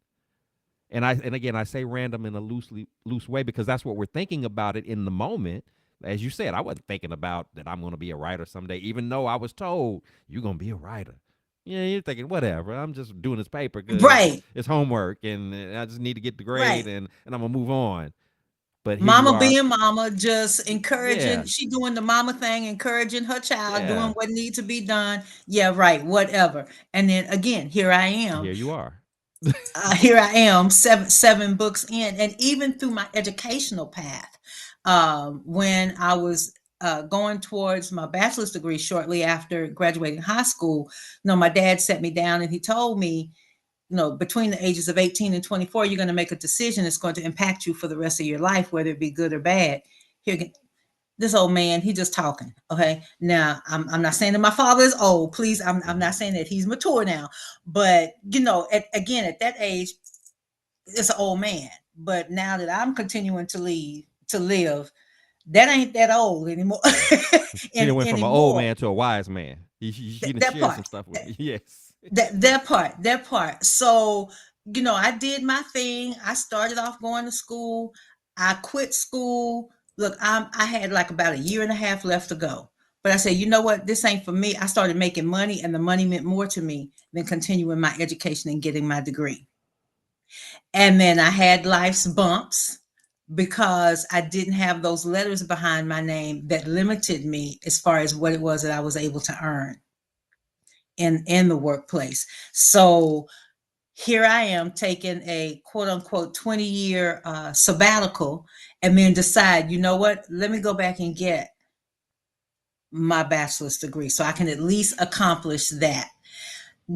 And again, I say random in a loose way because that's what we're thinking about it in the moment. As you said, I wasn't thinking about that I'm going to be a writer someday, even though I was told you're going to be a writer. Yeah, you're thinking whatever. I'm just doing this paper because Right, it's homework and I just need to get the grade right. and I'm gonna move on. But here you Mama are. being mama, just encouraging, Yeah, she doing the mama thing, encouraging her child, doing yeah. what needs to be done. Yeah, right, whatever. And then again, here I am. Here you are. Here I am, seven books in, and even through my educational path, when I was going towards my bachelor's degree shortly after graduating high school, my dad sat me down and he told me, between the ages of 18 and 24, you're going to make a decision that's going to impact you for the rest of your life, whether it be good or bad. Here, this old man, he just talking. Okay. Now, I'm not saying that my father is old. Please, I'm Mm-hmm. not saying that he's mature now. But, again, at that age, it's an old man. But now that I'm continuing to live, that ain't that old anymore. He done went from an old Anymore. man to a wise man. He done That shared part. some stuff with me. Yes. That part. So, I did my thing. I started off going to school. I quit school. Look, I had like about a year and a half left to go. But I said, you know what? This ain't for me. I started making money, and the money meant more to me than continuing my education and getting my degree. And then I had life's bumps because I didn't have those letters behind my name that limited me as far as what it was that I was able to earn in the workplace. So here I am taking a quote unquote 20-year sabbatical, and then decide, you know what, let me go back and get my bachelor's degree so I can at least accomplish that.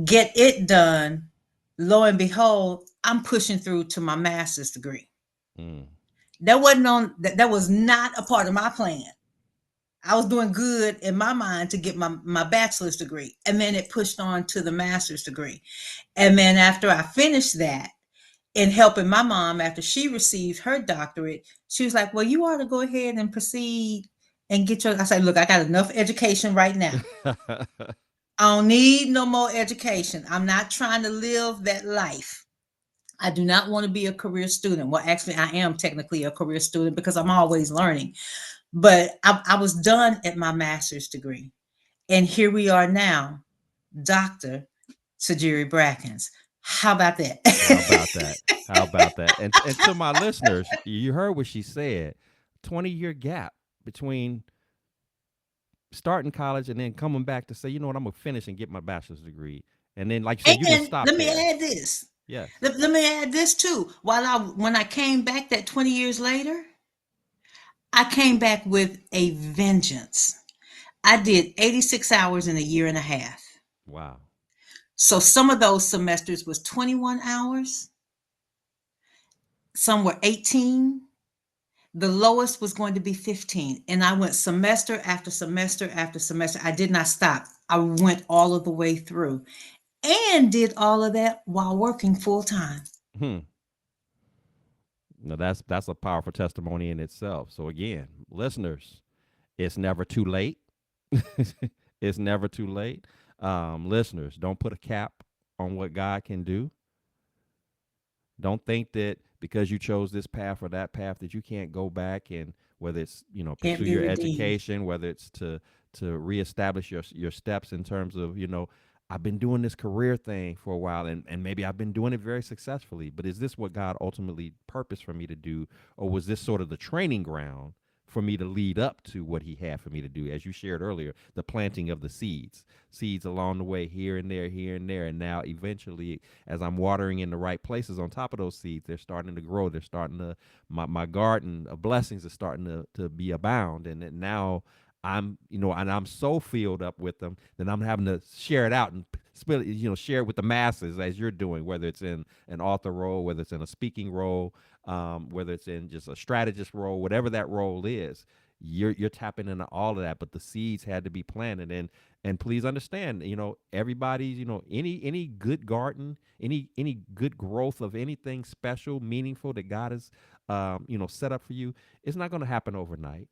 get it done. Lo and behold, I'm pushing through to my master's degree. Mm. That was not a part of my plan. I was doing good in my mind to get my bachelor's degree. And then it pushed on to the master's degree. And then after I finished that, in helping my mom after she received her doctorate, she was like, well, you ought to go ahead and proceed and get your. I said, look, I got enough education right now. I don't need no more education. I'm not trying to live that life. I do not want to be a career student. Well, actually, I am technically a career student because I'm always learning. But I was done at my master's degree. And here we are now, Dr. Tajiri Brackens. How about that? How about that? How about that? And to my listeners, you heard what she said. 20-year gap between starting college and then coming back to say, you know what, I'm gonna finish and get my bachelor's degree. And then, like you said, you didn't And stop let me there. add this. Yes. Let me add this too. When I came back that 20 years later, I came back with a vengeance. I did 86 hours in a year and a half. Wow. So some of those semesters was 21 hours, some were 18. The lowest was going to be 15. And I went semester after semester after semester. I did not stop. I went all of the way through and did all of that while working full time. Hmm. Now that's a powerful testimony in itself. So again, listeners, it's never too late. It's never too late. Listeners, don't put a cap on what God can do. Don't think that because you chose this path or that path that you can't go back and whether it's Can't pursue be your redeemed. education, whether it's to reestablish your steps in terms of I've been doing this career thing for a while and maybe I've been doing it very successfully, but is this what God ultimately purposed for me to do, or was this sort of the training ground for me to lead up to what he had for me to do? As you shared earlier, the planting of the seeds along the way, here and there, and now eventually, as I'm watering in the right places on top of those seeds, they're starting to grow. They're starting to my garden of blessings is starting to be abound, and then now and I'm so filled up with them that I'm having to share it out and spill it, share it with the masses as you're doing, whether it's in an author role, whether it's in a speaking role, whether it's in just a strategist role, whatever that role is. You're tapping into all of that, but the seeds had to be planted, and please understand, everybody's, any good garden, any good growth of anything special, meaningful that God has, set up for you, it's not going to happen overnight.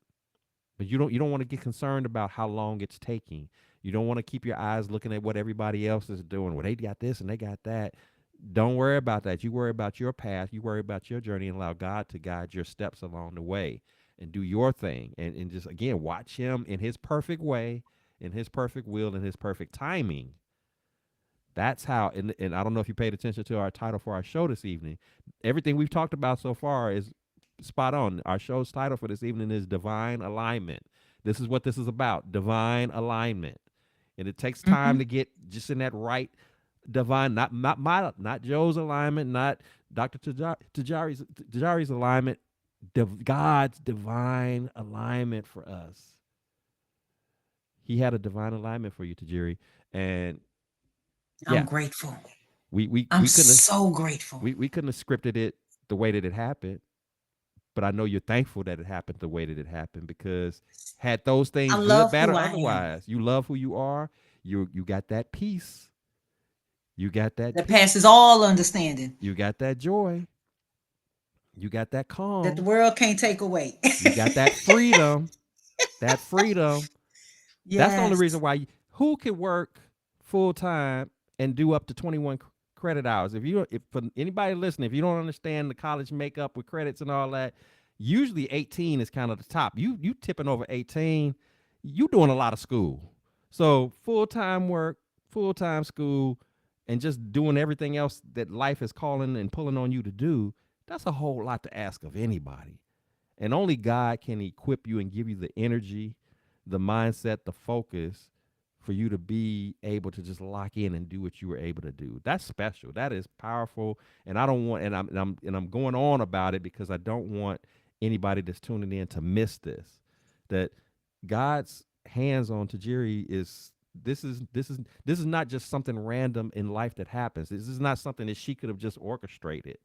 But you don't want to get concerned about how long it's taking. You don't want to keep your eyes looking at what everybody else is doing. Well, they got this and they got that. Don't worry about that. You worry about your path. You worry about your journey and allow God to guide your steps along the way and do your thing. And just again, watch him in his perfect way, in his perfect will, in his perfect timing. That's how, and I don't know if you paid attention to our title for our show this evening. Everything we've talked about so far is spot on. Our show's title for this evening is Divine Alignment. This is what this is about, divine alignment. And it takes time Mhm. to get just in that right divine, not Joe's alignment, not Dr. Tajari's alignment, God's divine alignment for us. He had a divine alignment for you, Tajiri. And I'm yeah, grateful. we we I'm we couldn't have so grateful. we couldn't have scripted it the way that it happened, but I know you're thankful that it happened the way that it happened, because had those I things, good, love bad, who or I am. otherwise, you love who you are. You got that peace. You got that That peace. passes all understanding. You got that joy. You got that That the calm. world can't take away. You got that freedom. That freedom. That's the only reason Yes. why who can work full time and do up to 21 credit hours. If for anybody listening, if you don't understand the college makeup with credits and all that, usually 18 is kind of the top. You tipping over 18, you doing a lot of school. So full-time work, full-time school, and just doing everything else that life is calling and pulling on you to do, that's a whole lot to ask of anybody. And only God can equip you and give you the energy, the mindset, the focus for you to be able to just lock in and do what you were able to do. That's special. That is powerful. And I don't want, and I'm going on about it because I don't want anybody that's tuning in to miss this. That God's hands on Tajiri is this is not just something random in life that happens. This is not something that she could have just orchestrated,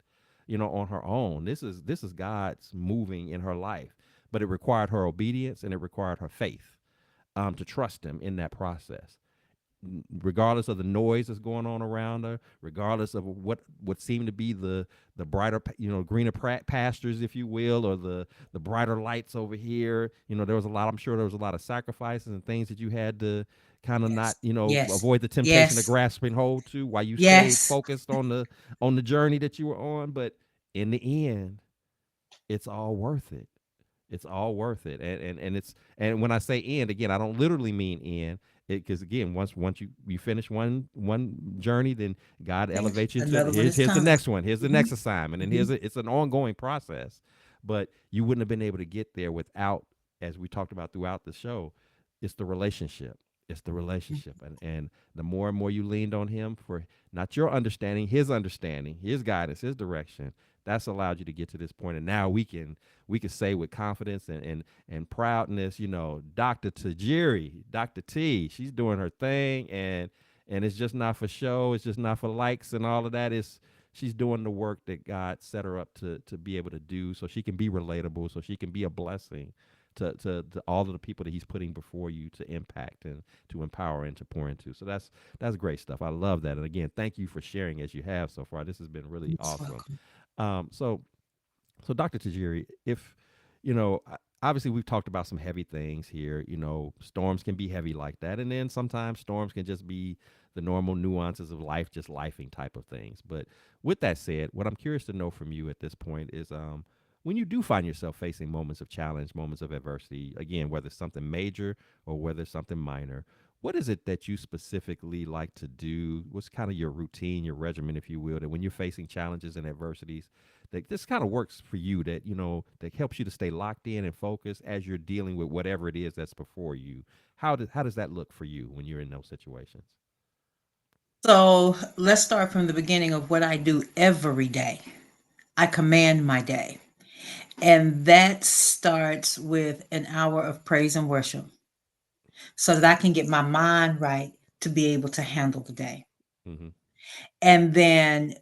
on her own. This is God's moving in her life, but it required her obedience and it required her faith, to trust Him in that process, regardless of the noise that's going on around her, regardless of what seemed to be the brighter, greener pastures, if you will, or the brighter lights over here. There was a lot. I'm sure there was a lot of sacrifices and things that you had to kind of not, Yes. Yes. avoid the temptation of Yes. grasping hold to while you stayed Yes. focused on the journey that you were on. But in the end, it's all worth it. It's all worth it. And when I say end, again, I don't literally mean end. Because again, once you finish one journey, then God elevates you to Another one is here's the coming. next one, here's the Hmm. next assignment, and Hmm. it's an ongoing process. But you wouldn't have been able to get there without, as we talked about throughout the show, it's the relationship. It's the relationship, and the more and more you leaned on Him for not your understanding, His guidance, His direction, that's allowed you to get to this point. And now we can say with confidence and proudness, Dr. Tajiri, Dr. T, she's doing her thing, and it's just not for show, it's just not for likes and all of that. Is she's doing the work that God set her up to be able to do, so she can be relatable, so she can be a blessing to all of the people that He's putting before you to impact and to empower and to pour into. So that's great stuff. I love that. And again, thank you for sharing as you have so far. This has been really You're awesome. welcome. So Dr. Tajiri, if obviously we've talked about some heavy things here. Storms can be heavy like that, and then sometimes storms can just be the normal nuances of life, just lifing type of things. But with that said, what I'm curious to know from you at this point is, when you do find yourself facing moments of challenge, moments of adversity, again, whether it's something major or whether it's something minor, what is it that you specifically like to do? What's kind of your routine, your regimen, if you will, that when you're facing challenges and adversities, that this kind of works for you, that that helps you to stay locked in and focused as you're dealing with whatever it is that's before you? How does that look for you when you're in those situations? So let's start from the beginning of what I do every day. I command my day. And that starts with an hour of praise and worship so that I can get my mind right to be able to handle the day. Mm-hmm. And then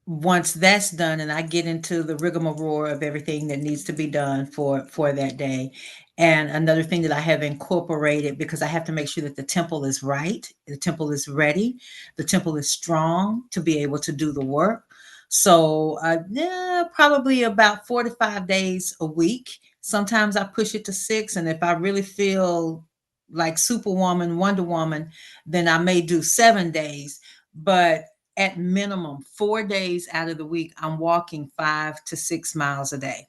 once that's done and I get into the rigmarole of everything that needs to be done for that day. And another thing that I have incorporated, because I have to make sure that the temple is right, the temple is ready, the temple is strong to be able to do the work. So yeah, probably about 4 to 5 days a week. Sometimes I push it to 6, and if I really feel like Superwoman, Wonder Woman, then I may do 7 days. But at minimum 4 days out of the week, I'm walking 5 to 6 miles a day.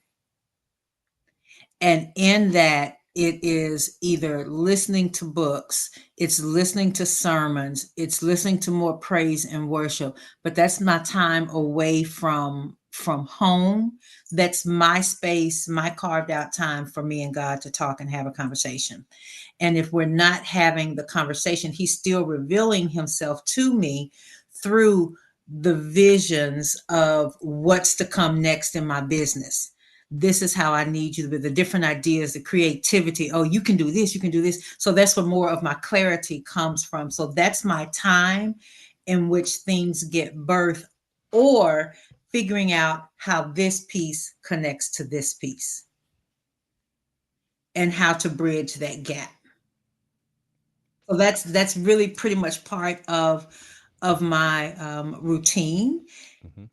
And in that, it is either listening to books, it's listening to sermons, it's listening to more praise and worship. But that's my time away from home. That's my space, my carved out time for me and God to talk and have a conversation. And if we're not having the conversation, He's still revealing Himself to me through the visions of what's to come next in my business. This is how I need you, the different ideas, the creativity. Oh, you can do this, you can do this. So that's where more of my clarity comes from. So that's my time in which things get birthed, or figuring out how this piece connects to this piece and how to bridge that gap. So that's really pretty much part of my routine. Mm-hmm.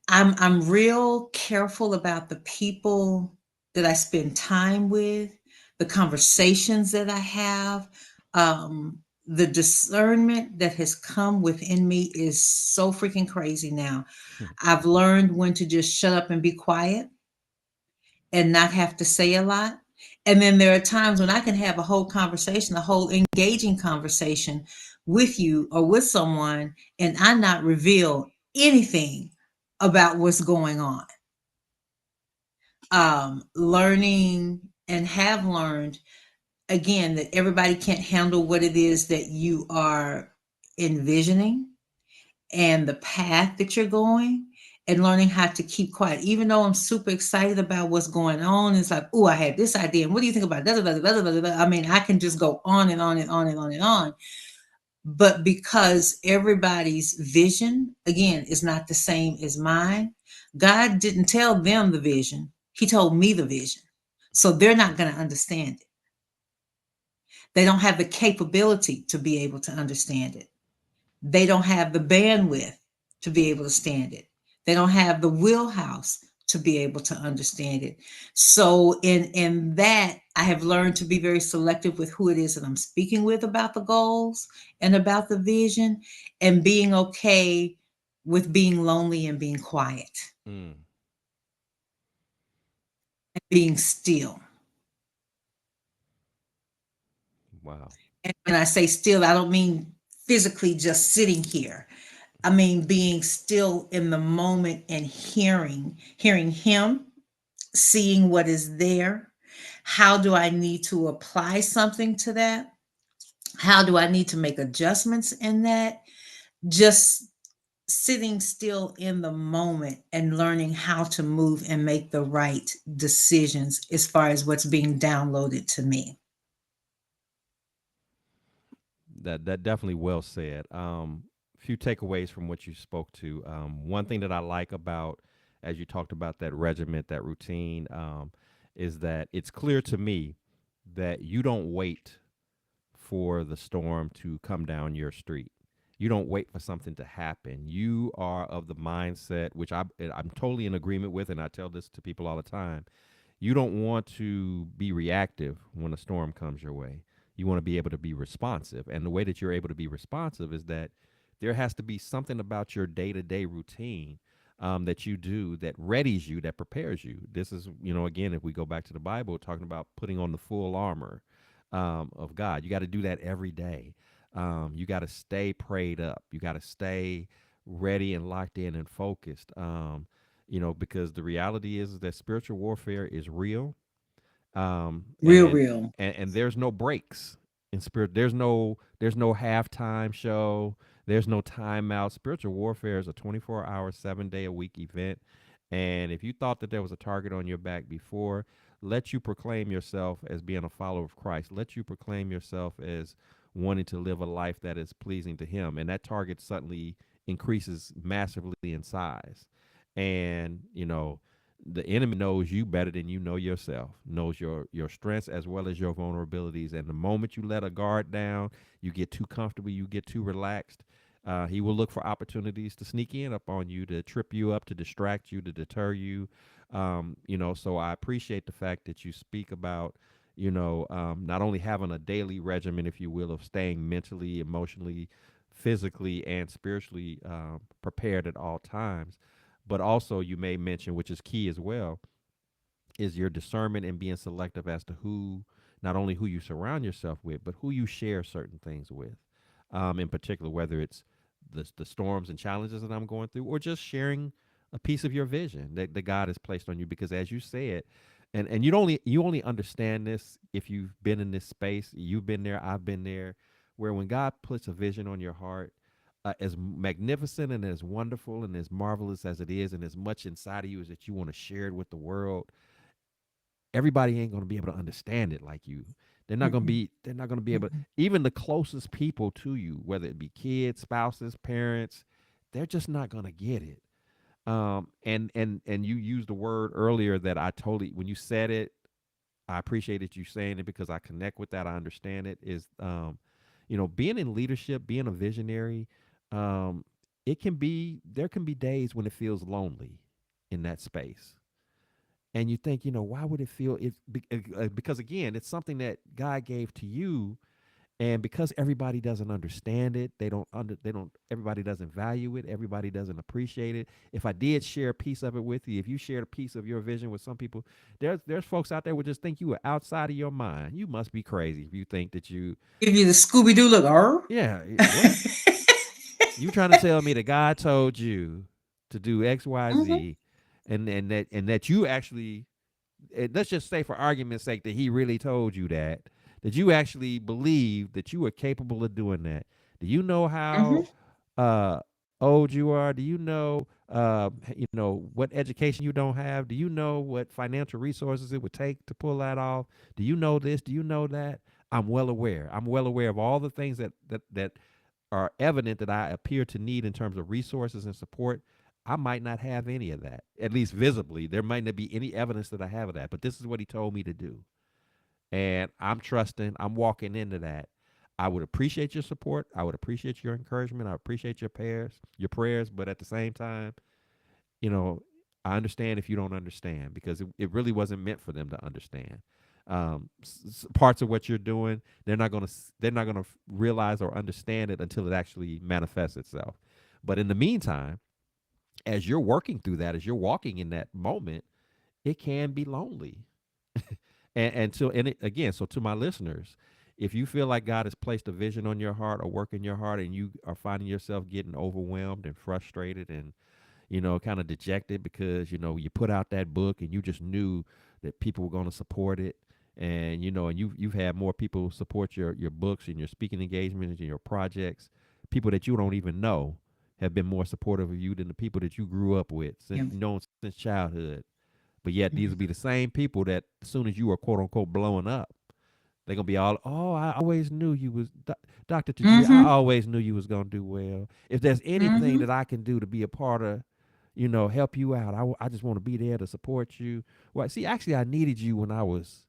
I'm real careful about the people that I spend time with, the conversations that I have. The discernment that has come within me is so freaking crazy now. I've learned when to just shut up and be quiet and not have to say a lot. And then there are times when I can have a whole conversation, a whole engaging conversation with you or with someone, and I not reveal anything about what's going on. Learning and have learned again that everybody can't handle what it is that you are envisioning and the path that you're going. and learning how to keep quiet. Even though I'm super excited about what's going on, it's like, oh, I had this idea. And what do you think about that? I mean, I can just go on and on and on and on and on. But because everybody's vision, again, is not the same as mine, God didn't tell them the vision. He told me the vision. So they're not going to understand it. They don't have the capability to be able to understand it. They don't have the bandwidth to be able to stand it. They don't have the wheelhouse to be able to understand it. So in that, I have learned to be very selective with who it is that I'm speaking with about the goals and about the vision, and being okay with being lonely and being quiet Mm. and being still. Wow. And when I say still, I don't mean physically just sitting here. I mean being still in the moment and hearing him, seeing what is there. How do I need to apply something to that? How do I need to make adjustments in that? Just sitting still in the moment and learning how to move and make the right decisions as far as what's being downloaded to me. That definitely well said. Few takeaways from what you spoke to. One thing that I like about, as you talked about that regiment, that routine, is that it's clear to me that you don't wait for the storm to come down your street. You don't wait for something to happen. You are of the mindset, which I'm totally in agreement with, and I tell this to people all the time. You don't want to be reactive when a storm comes your way. You want to be able to be responsive. And the way that you're able to be responsive is that there has to be something about your day to day routine that you do that readies you, that prepares you. This is, again, if we go back to the Bible, talking about putting on the full armor of God, you got to do that every day. You got to stay prayed up. You got to stay ready and locked in and focused. Because the reality is that spiritual warfare is real, um, Real, and real. and there's no breaks in spirit. There's no halftime show. There's no timeout. Spiritual warfare is a 24-hour, 7-day a week event. And if you thought that there was a target on your back before, let you proclaim yourself as being a follower of Christ. Let you proclaim yourself as wanting to live a life that is pleasing to Him, and that target suddenly increases massively in size. And the enemy knows you better than you know yourself, knows your strengths as well as your vulnerabilities. And the moment you let a guard down, you get too comfortable, you get too relaxed, he will look for opportunities to sneak in up on you, to trip you up, to distract you, to deter you. So I appreciate the fact that you speak about not only having a daily regimen, if you will, of staying mentally, emotionally, physically, and spiritually prepared at all times, but also you may mention, which is key as well, is your discernment and being selective as to who, not only who you surround yourself with, but who you share certain things with. In particular, whether it's the storms and challenges that I'm going through, or just sharing a piece of your vision that God has placed on you. Because as you said, and you only understand this if you've been in this space. You've been there. I've been there. Where when God puts a vision on your heart, as magnificent and as wonderful and as marvelous as it is, and as much inside of you as that you want to share it with the world, everybody ain't going to be able to understand it like you. They're not going to Mm-mm, be. They're not going to be able. mm-mm. Even the closest people to you, whether it be kids, spouses, parents, they're just not going to get it. And you used the word earlier that I totally, when you said it, I appreciated you saying it because I connect with that. I understand it. Is being in leadership, being a visionary, um, there can be days when it feels lonely in that space, and you think, why would it feel it? Because again, it's something that God gave to you, and because everybody doesn't understand it, everybody doesn't value it, everybody doesn't appreciate it. If I did share a piece of it with you, if you shared a piece of your vision with some people, there's folks out there would just think you were outside of your mind. You must be crazy if you think that you. Give you the Scooby Doo look. Yeah, what? You trying to tell me that God told you to do Mhm, XYZ, and that you actually, let's just say for argument's sake that he really told you that you actually believe that you are capable of doing that. Do you know mhm. how uh old you are? Do you know, what education you don't have? Do you know what financial resources it would take to pull that off? Do you know this? Do you know that? I'm well aware. I'm well aware of all the things that are evident that I appear to need in terms of resources and support. I might not have any of that, at least visibly. There might not be any evidence that I have of that, but this is what he told me to do. And I'm trusting, I'm walking into that. I would appreciate your support. I would appreciate your encouragement. I appreciate your prayers, but at the same time, you know, I understand if you don't understand because it really wasn't meant for them to understand. Parts of what you're doing, they're not gonna realize or understand it until it actually manifests itself. But in the meantime, as you're working through that, as you're walking in that moment, it can be lonely. Again, so to my listeners, if you feel like God has placed a vision on your heart or work in your heart, and you are finding yourself getting overwhelmed and frustrated and kind of dejected because you put out that book and you just knew that people were going to support it, and you've had more people support your books and your speaking engagements and your projects. People that you don't even know have been more supportive of you than the people that you grew up with since Yeah. known since childhood. But yet these will Mhm. be the same people that as soon as you are quote unquote blowing up, they're gonna be all, oh, I always knew you was Dr. Tajiri. I Mhm. always knew you was gonna do well. If there's anything Mhm. that I can do to be a part of, help you out, I just want to be there to support you. Well, see, actually, I needed you when I was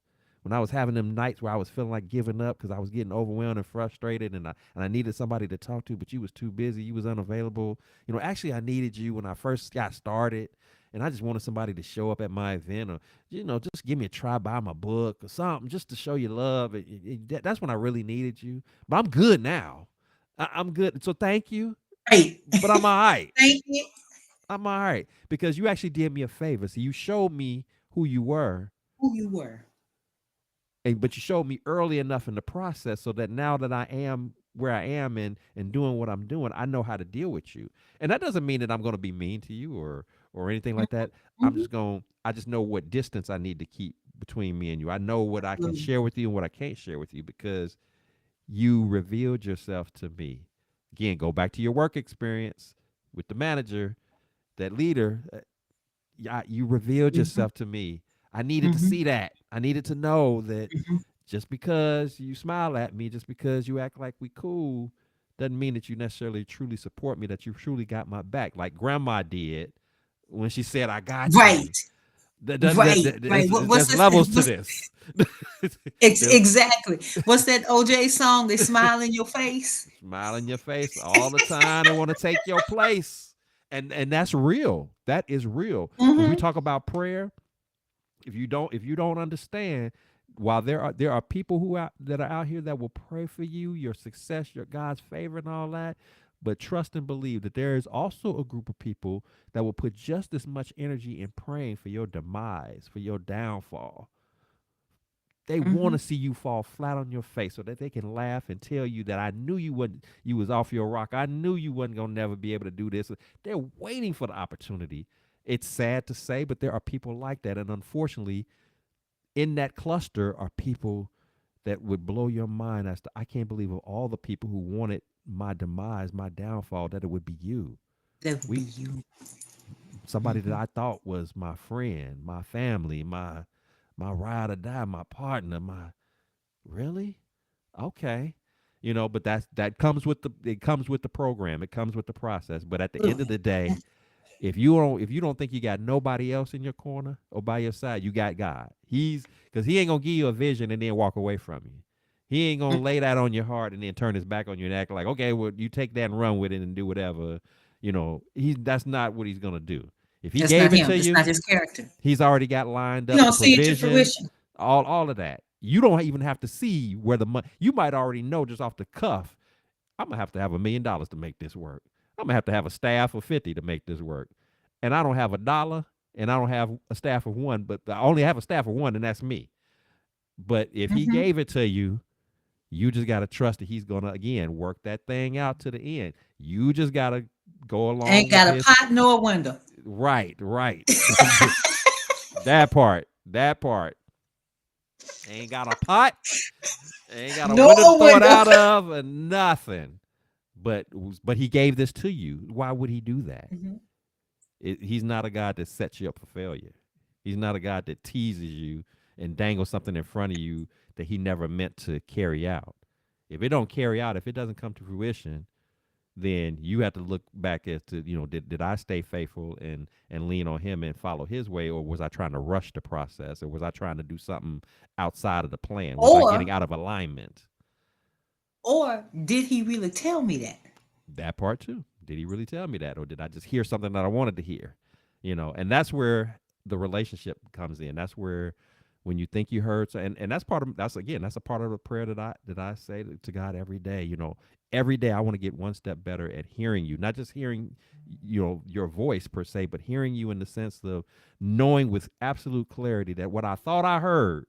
having them nights where I was feeling like giving up because I was getting overwhelmed and frustrated, and I needed somebody to talk to, but you was too busy, you was unavailable. Actually, I needed you when I first got started, and I just wanted somebody to show up at my event, or just give me a try, buy my book or something, just to show you love. That's when I really needed you. But I'm good now. I'm good. So thank you. Right. But I'm all right. Thank you. I'm all right because you actually did me a favor. So you showed me who you were, Who you were. but you showed me early enough in the process so that now that I am where I am and doing what I'm doing, I know how to deal with you. And that doesn't mean that I'm going to be mean to you or anything like that. Mhm. I just know what distance I need to keep between me and you. I know what I can Absolutely. share with you and what I can't share with you because you revealed yourself to me. Again, go back to your work experience with the manager, that leader. Yeah, you revealed Mhm. yourself to me. I needed to Mhm. see that. I needed to know that Mhm. just because you smile at me, just because you act like we cool, doesn't mean that you necessarily truly support me, that you truly got my back, like grandma did when she said, I got Right. you. Right. Right. What's There's that? levels to What's this. There's exactly? What's that OJ song? They smile in your face. smile in your face all the time and want to take your place. And that's real. That is real. When we Mhm. talk about prayer, if you don't understand, while there are people that are out here that will pray for you, your success, your God's favor and all that, but trust and believe that there is also a group of people that will put just as much energy in praying for your demise, for your downfall. They want Mhm. to see you fall flat on your face so that they can laugh and tell you that I knew you was off your rock. I knew you wasn't gonna never be able to do this. They're waiting for the opportunity. It's sad to say, but there are people like that, and unfortunately, in that cluster are people that would blow your mind as to I can't believe of all the people who wanted my demise, my downfall, that it would be you. That would be We you. Somebody that Mhm. I thought was my friend, my family, my ride or die, my partner, my really? Okay. But that comes with the program. It comes with the process. But at the end of Absolutely. the day, if you don't think you got nobody else in your corner or by your side, you got God. He's because he ain't gonna give you a vision and then walk away from you. He ain't gonna lay that on your heart and then turn his back on you and act like, okay, well, you take that and run with it and do whatever. That's not what he's gonna do. If he That's not gave it him. to That's you, not his character. he's already got lined You up the don't see it to provision, fruition. all of that. You don't even have to see where the money. You might already know just off the cuff. I'm gonna have to have $1 million to make this work. I'm gonna have to have a staff of 50 to make this work, and I don't have a dollar, and I don't have a staff of one. But I only have a staff of one, and that's me. But if he Mhm. gave it to you, you just gotta trust that he's gonna again work that thing out to the end. You just gotta go Ain't along with got a his pot nor a window. right, right. That part, that part. Ain't got a pot, ain't got a Nor window to a throw it window. out of, and nothing. but he gave this to you. Why would he do that? Hmm. He's not a God that sets you up for failure. He's not a God that teases you and dangles something in front of you that he never meant to carry out. If it don't carry out, if it doesn't come to fruition, then you have to look back as to, did I stay faithful and lean on him and follow his way, or was I trying to rush the process, or was I trying to do something outside of the plan? Was I getting Or out of alignment? or did he really tell me that? That part too. Did he really tell me that, or did I just hear something that I wanted to hear? And that's where the relationship comes in. That's where when you think you heard, so, and that's part of that's a part of the prayer that I say to God every day. Every day I want to get one step better at hearing you, not just hearing your voice per se, but hearing you in the sense of knowing with absolute clarity that what I thought I heard,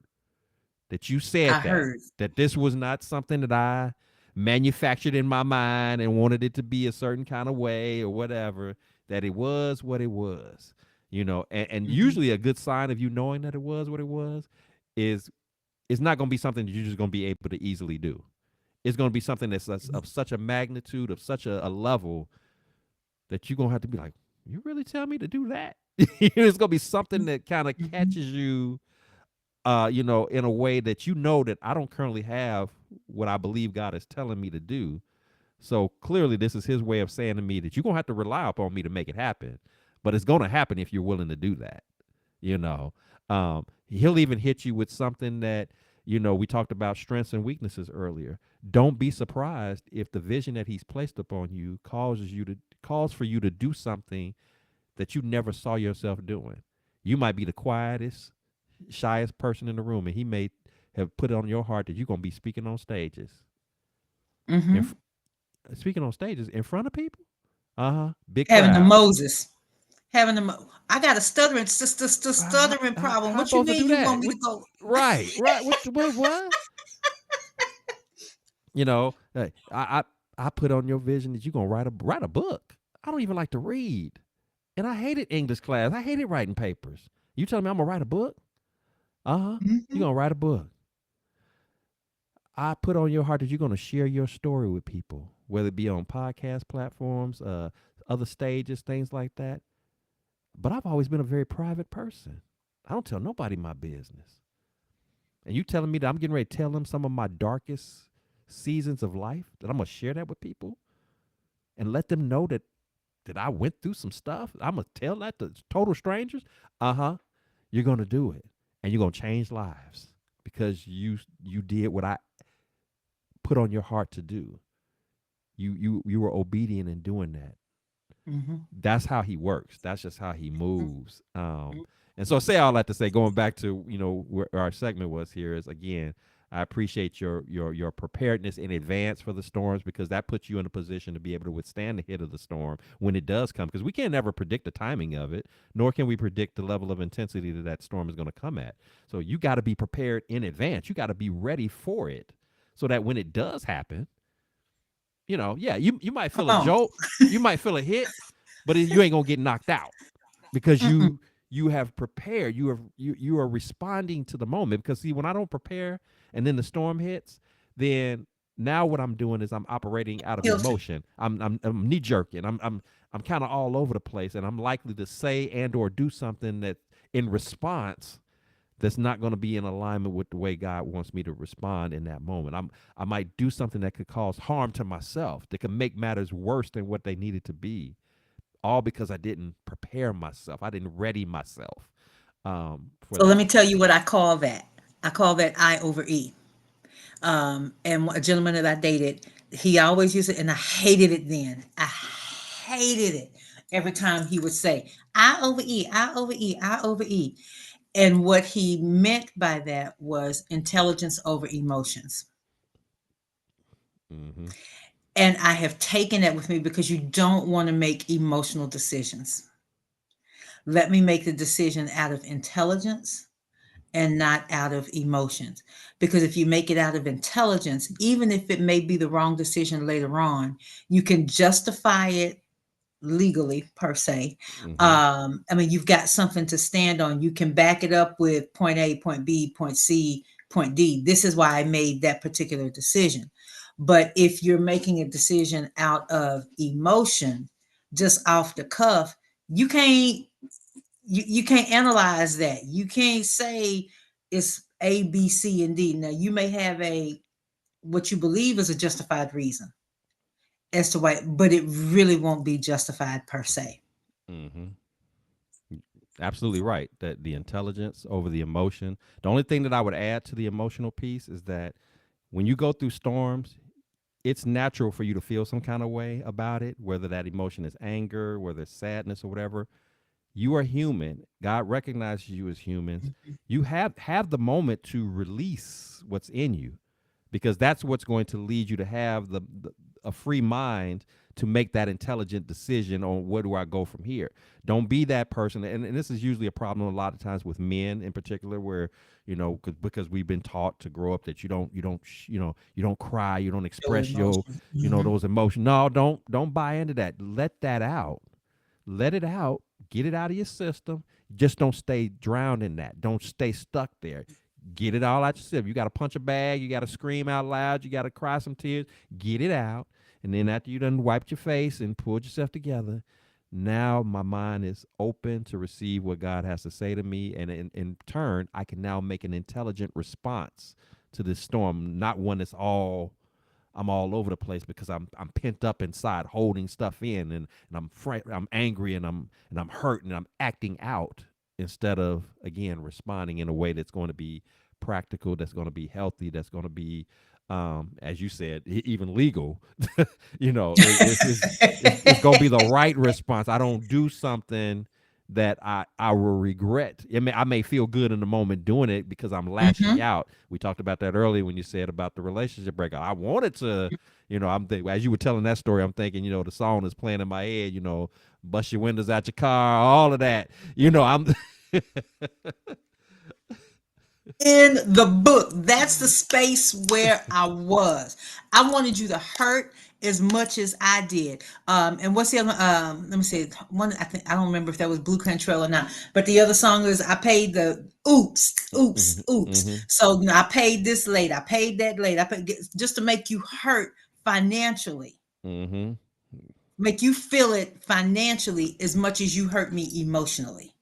that you said I heard. that this was not something that I manufactured in my mind and wanted it to be a certain kind of way or whatever, that it was what it was. And Hmm. usually a good sign of you knowing that it was what it was is it's not going to be something that you're just going to be able to easily do. It's going to be something that's of such a magnitude, of such a level, that you're going to have to be like, you really tell me to do that? It's going to be something that kind of Hmm. catches you in a way that that I don't currently have what I believe God is telling me to do. So clearly, this is His way of saying to me that you're gonna have to rely upon me to make it happen, but it's gonna happen if you're willing to do that. He'll even hit you with something that we talked about strengths and weaknesses earlier. Don't be surprised if the vision that He's placed upon you calls for you to do something that you never saw yourself doing. You might be the quietest, shyest person in the room, and he may have put it on your heart that you're gonna be speaking on stages, and Hmm. speaking on stages in front of people. Big Having the crowds. Moses. I got a stuttering How problem. I What you supposed to mean do you that? want me to What, go? right. What? I put on your vision that you're gonna write a book. I don't even like to read, and I hated English class. I hated writing papers. You telling me I'm gonna write a book? You're Hmm. gonna write a book. I put on your heart that you're going to share your story with people, whether it be on podcast platforms, other stages, things like that. But I've always been a very private person. I don't tell nobody my business. And you telling me that I'm getting ready to tell them some of my darkest seasons of life, that I'm going to share that with people and let them know that I went through some stuff. I'm going to tell that to total strangers. You're going to do it. And you're going to change lives because you did what I put on your heart to do. You were obedient in doing that. Hmm. That's how he works. That's just how he moves. And so say all that to say, going back to where our segment was here is, again, I appreciate your preparedness in advance for the storms, because that puts you in a position to be able to withstand the hit of the storm when it does come, because we can't ever predict the timing of it, nor can we predict the level of intensity that storm is going to come at. So you got to be prepared in advance. You got to be ready for it, so that when it does happen, yeah, you might Come feel a on. jolt, you might feel a hit, but you ain't gonna get knocked out, because Mm-mm. you have prepared. You are responding to the moment. Because see, when I don't prepare and then the storm hits, then now what I'm doing is I'm operating out of Guilty. emotion. I'm knee jerking. I'm kind of all over the place, and I'm likely to say and or do something that in response that's not going to be in alignment with the way God wants me to respond in that moment. I might do something that could cause harm to myself, that can make matters worse than what they needed to be, all because I didn't prepare myself. I didn't ready myself for So let me that. tell you what I call that. I call that I over E. And a gentleman that I dated, he always used it, and I hated it then. I hated it every time he would say, I over E, I over E, I over E. And what he meant by that was intelligence over emotions. Mm-hmm. And I have taken that with me because you don't want to make emotional decisions. Let me make the decision out of intelligence and not out of emotions. Because if you make it out of intelligence, even if it may be the wrong decision later on, you can justify it legally, per se. Mm-hmm. I mean, you've got something to stand on. You can back it up with point A, point B, point C, point D. This is why I made that particular decision. But if you're making a decision out of emotion, just off the cuff, you can't you can't analyze that. You can't say it's A, B, C, and D. Now you may have a what you believe is a justified reason as to why, but it really won't be justified per se. Mm-hmm. Absolutely right. That the intelligence over the emotion. The only thing that I would add to the emotional piece is that when you go through storms, it's natural for you to feel some kind of way about it, whether that emotion is anger, whether it's sadness or whatever. You are human. God recognizes you as humans. You have the moment to release what's in you, because that's what's going to lead you to have a free mind to make that intelligent decision on where do I go from here. Don't be that person, and this is usually a problem a lot of times with men in particular, where because we've been taught to grow up that you don't cry, you don't Your express your emotions. Hmm. those emotions. No, don't buy into that. Let that out. Let it out. Get it out of your system. Just don't stay drowned in that. Don't stay stuck there. Get it all out yourself. You got to punch a bag. You got to scream out loud. You got to cry some tears. Get it out. And then after you done wiped your face and pulled yourself together, now my mind is open to receive what God has to say to me. And in turn, I can now make an intelligent response to this storm, not one that's I'm all over the place because I'm pent up inside, holding stuff in, and I'm angry, and I'm hurt, and I'm acting out instead of, again, responding in a way that's going to be practical, that's going to be healthy, that's going to be, as you said, even legal. It's going to be the right response. I don't do something that I will regret. I may feel good in the moment doing it because I'm lashing Hmm. out. We talked about that earlier when you said about the relationship breakup. I wanted to, as you were telling that story, I'm thinking, the song is playing in my head, bust your windows out your car, all of that. I'm In the book, that's the space where I was. I wanted you to hurt as much as I did. And what's the other? Let me see. One, I think I don't remember if that was Blue Country Trail or not. But the other song is I paid the oops, oops, Mhm, oops. mhm, So I paid this late. I paid that late. I paid just to make you hurt financially, mhm. make you feel it financially as much as you hurt me emotionally.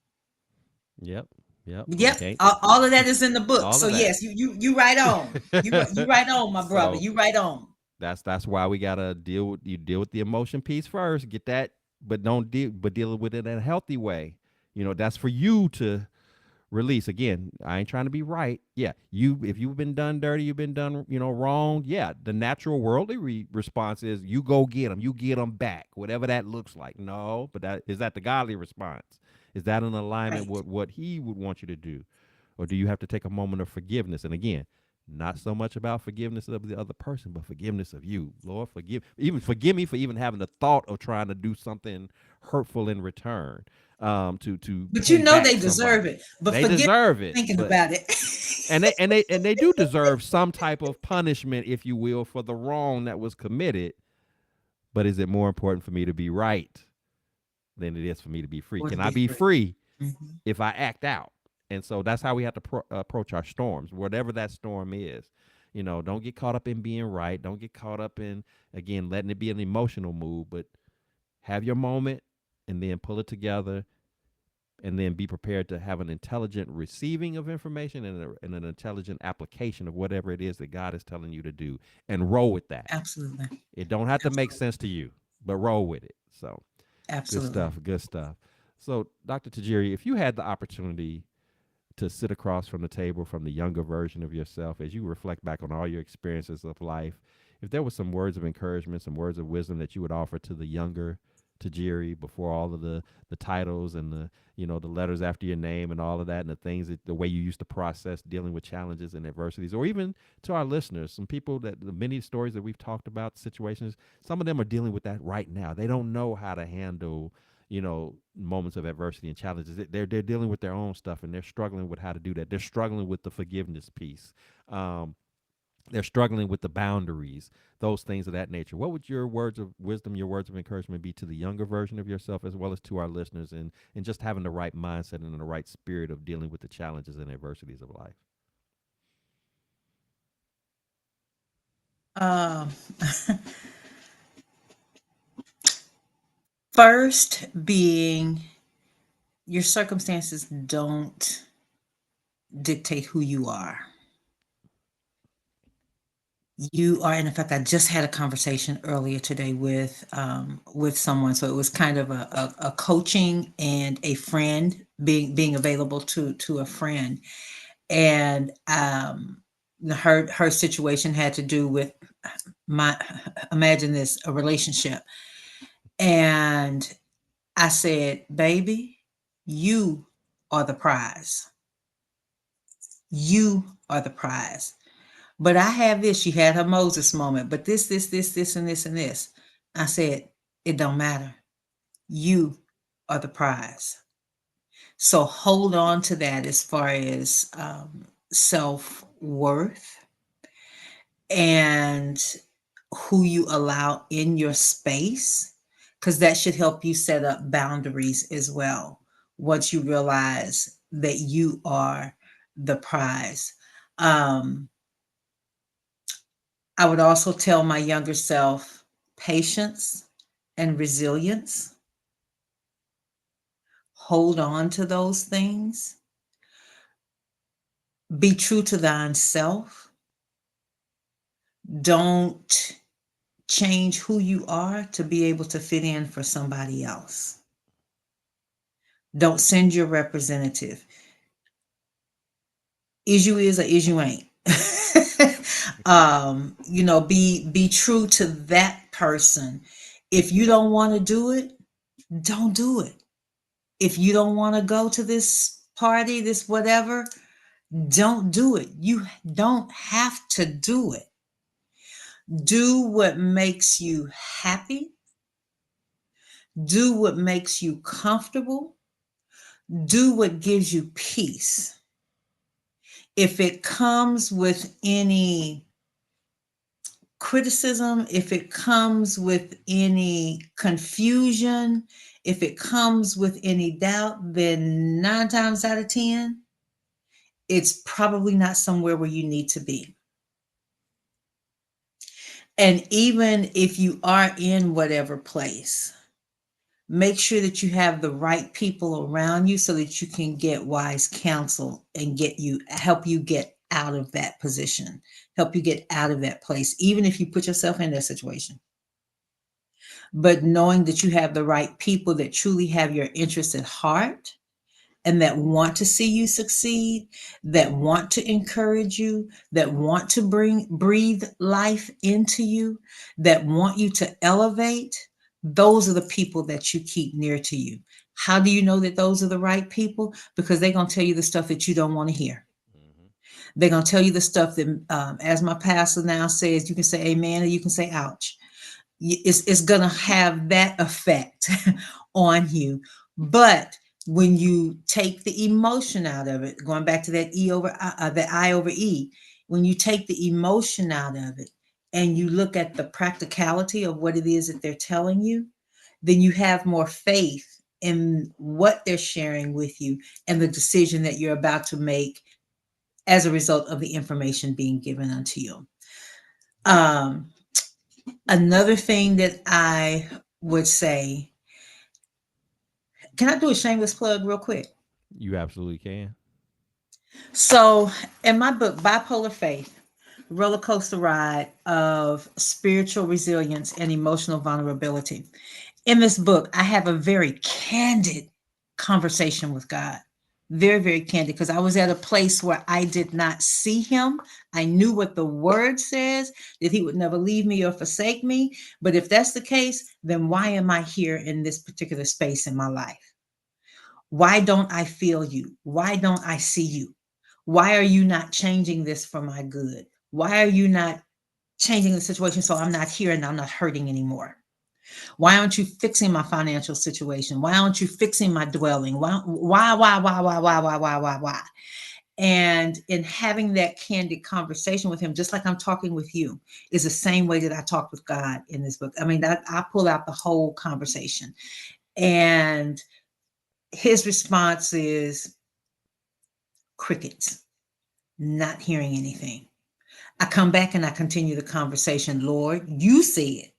Yep, yep. You Yep, can't all of that is in the book. all So of that. yes, you right on. You right on, my brother. So You right on. that's why we gotta deal with the emotion piece first. Get that, but don't deal with it in a healthy way. That's for you to release. Again, I ain't trying to be right. Yeah, if you've been done dirty, you've been done wrong. Yeah, the natural worldly response is you go get them, you get them back, whatever that looks like. No, but that the godly response? Is that in alignment Right. with what He would want you to do, or do you have to take a moment of forgiveness? And again, not so much about forgiveness of the other person, but forgiveness of you. Lord, forgive me for even having the thought of trying to do something hurtful in return, to But you pay know back they deserve somebody. it. But They forget deserve it, thinking but about it. and they do deserve some type of punishment, if you will, for the wrong that was committed. But is it more important for me to be right than it is for me to be free? Or to Can I be be free. free Mhm. if I act out? And so that's how we have to approach our storms, whatever that storm is. Don't get caught up in being right. Don't get caught up in, again, letting it be an emotional move, but have your moment and then pull it together, and then be prepared to have an intelligent receiving of information, and an intelligent application of whatever it is that God is telling you to do, and roll with that. Absolutely. It don't have to make Absolutely. sense to you, but roll with it. So good Absolutely. stuff. Good stuff. So, Dr. Tajiri, if you had the opportunity to sit across from the table from the younger version of yourself as you reflect back on all your experiences of life, if there was some words of encouragement, some words of wisdom that you would offer to the younger Tajiri before all of the titles and the letters after your name and all of that, and the way you used to process dealing with challenges and adversities, or even to our listeners, some people that the many stories that we've talked about, situations, some of them are dealing with that right now. They don't know how to handle moments of adversity and challenges. They're dealing with their own stuff, and they're struggling with how to do that. They're struggling with the forgiveness piece. um, they're struggling with the boundaries, those things of that nature. What would your words of wisdom, your words of encouragement be to the younger version of yourself, as well as to our listeners, and just having the right mindset and the right spirit of dealing with the challenges and adversities of life? Um, First being your circumstances don't dictate who you are. You are, and in fact, I just had a conversation earlier today with someone. So it was kind of a coaching and a friend being available to a friend, and her situation had to do with my imagine this, a relationship. And I said, baby, you are the prize. You are the prize. But I have this. She had her Moses moment. But this, and this, and this. I said, it don't matter. You are the prize. So hold on to that as far as self worth and who you allow in your space, because that should help you set up boundaries as well once you realize that you are the prize. Um, I would also tell my younger self patience and resilience. Hold on to those things. Be true to thine self. Don't change who you are to be able to fit in for somebody else. Don't send your representative. Is you is or is you ain't. Be true to that person. If you don't want to do it, don't do it. If you don't want to go to this party, this whatever, don't do it. You don't have to do it. Do what makes you happy. Do what makes you comfortable. Do what gives you peace. If it comes with any criticism, if it comes with any confusion, if it comes with any doubt, then 9 times out of 10, it's probably not somewhere where you need to be. And even if you are in whatever place, make sure that you have the right people around you so that you can get wise counsel and help you get out of that position, help you get out of that place, even if you put yourself in that situation. But knowing that you have the right people that truly have your interests at heart and that want to see you succeed, that want to encourage you, that want to breathe life into you, that want you to elevate, those are the people that you keep near to you. How do you know that those are the right people? Because they're going to tell you the stuff that you don't want to hear. Mm-hmm. They're going to tell you the stuff that, as my pastor now says, you can say amen or you can say ouch. It's going to have that effect on you. But when you take the emotion out of it, going back to that I over E, when you take the emotion out of it and you look at the practicality of what it is that they're telling you, then you have more faith in what they're sharing with you and the decision that you're about to make as a result of the information being given unto you. Um, Another thing that I would say, can I do a shameless plug real quick? You absolutely can. So, in my book, Bipolar Faith, Roller Coaster Ride of Spiritual Resilience and Emotional Vulnerability, in this book, I have a very candid conversation with God. Very, very candid, because I was at a place where I did not see him. I knew what the word says, that he would never leave me or forsake me. But if that's the case, then why am I here in this particular space in my life? Why don't I feel you? Why don't I see you? Why are you not changing this for my good? Why are you not changing the situation so I'm not here and I'm not hurting anymore? Why aren't you fixing my financial situation? Why aren't you fixing my dwelling? Why? And in having that candid conversation with him, just like I'm talking with you, is the same way that I talk with God in this book. I mean, I pull out the whole conversation. And his response is crickets, not hearing anything. I come back and I continue the conversation. Lord, you said,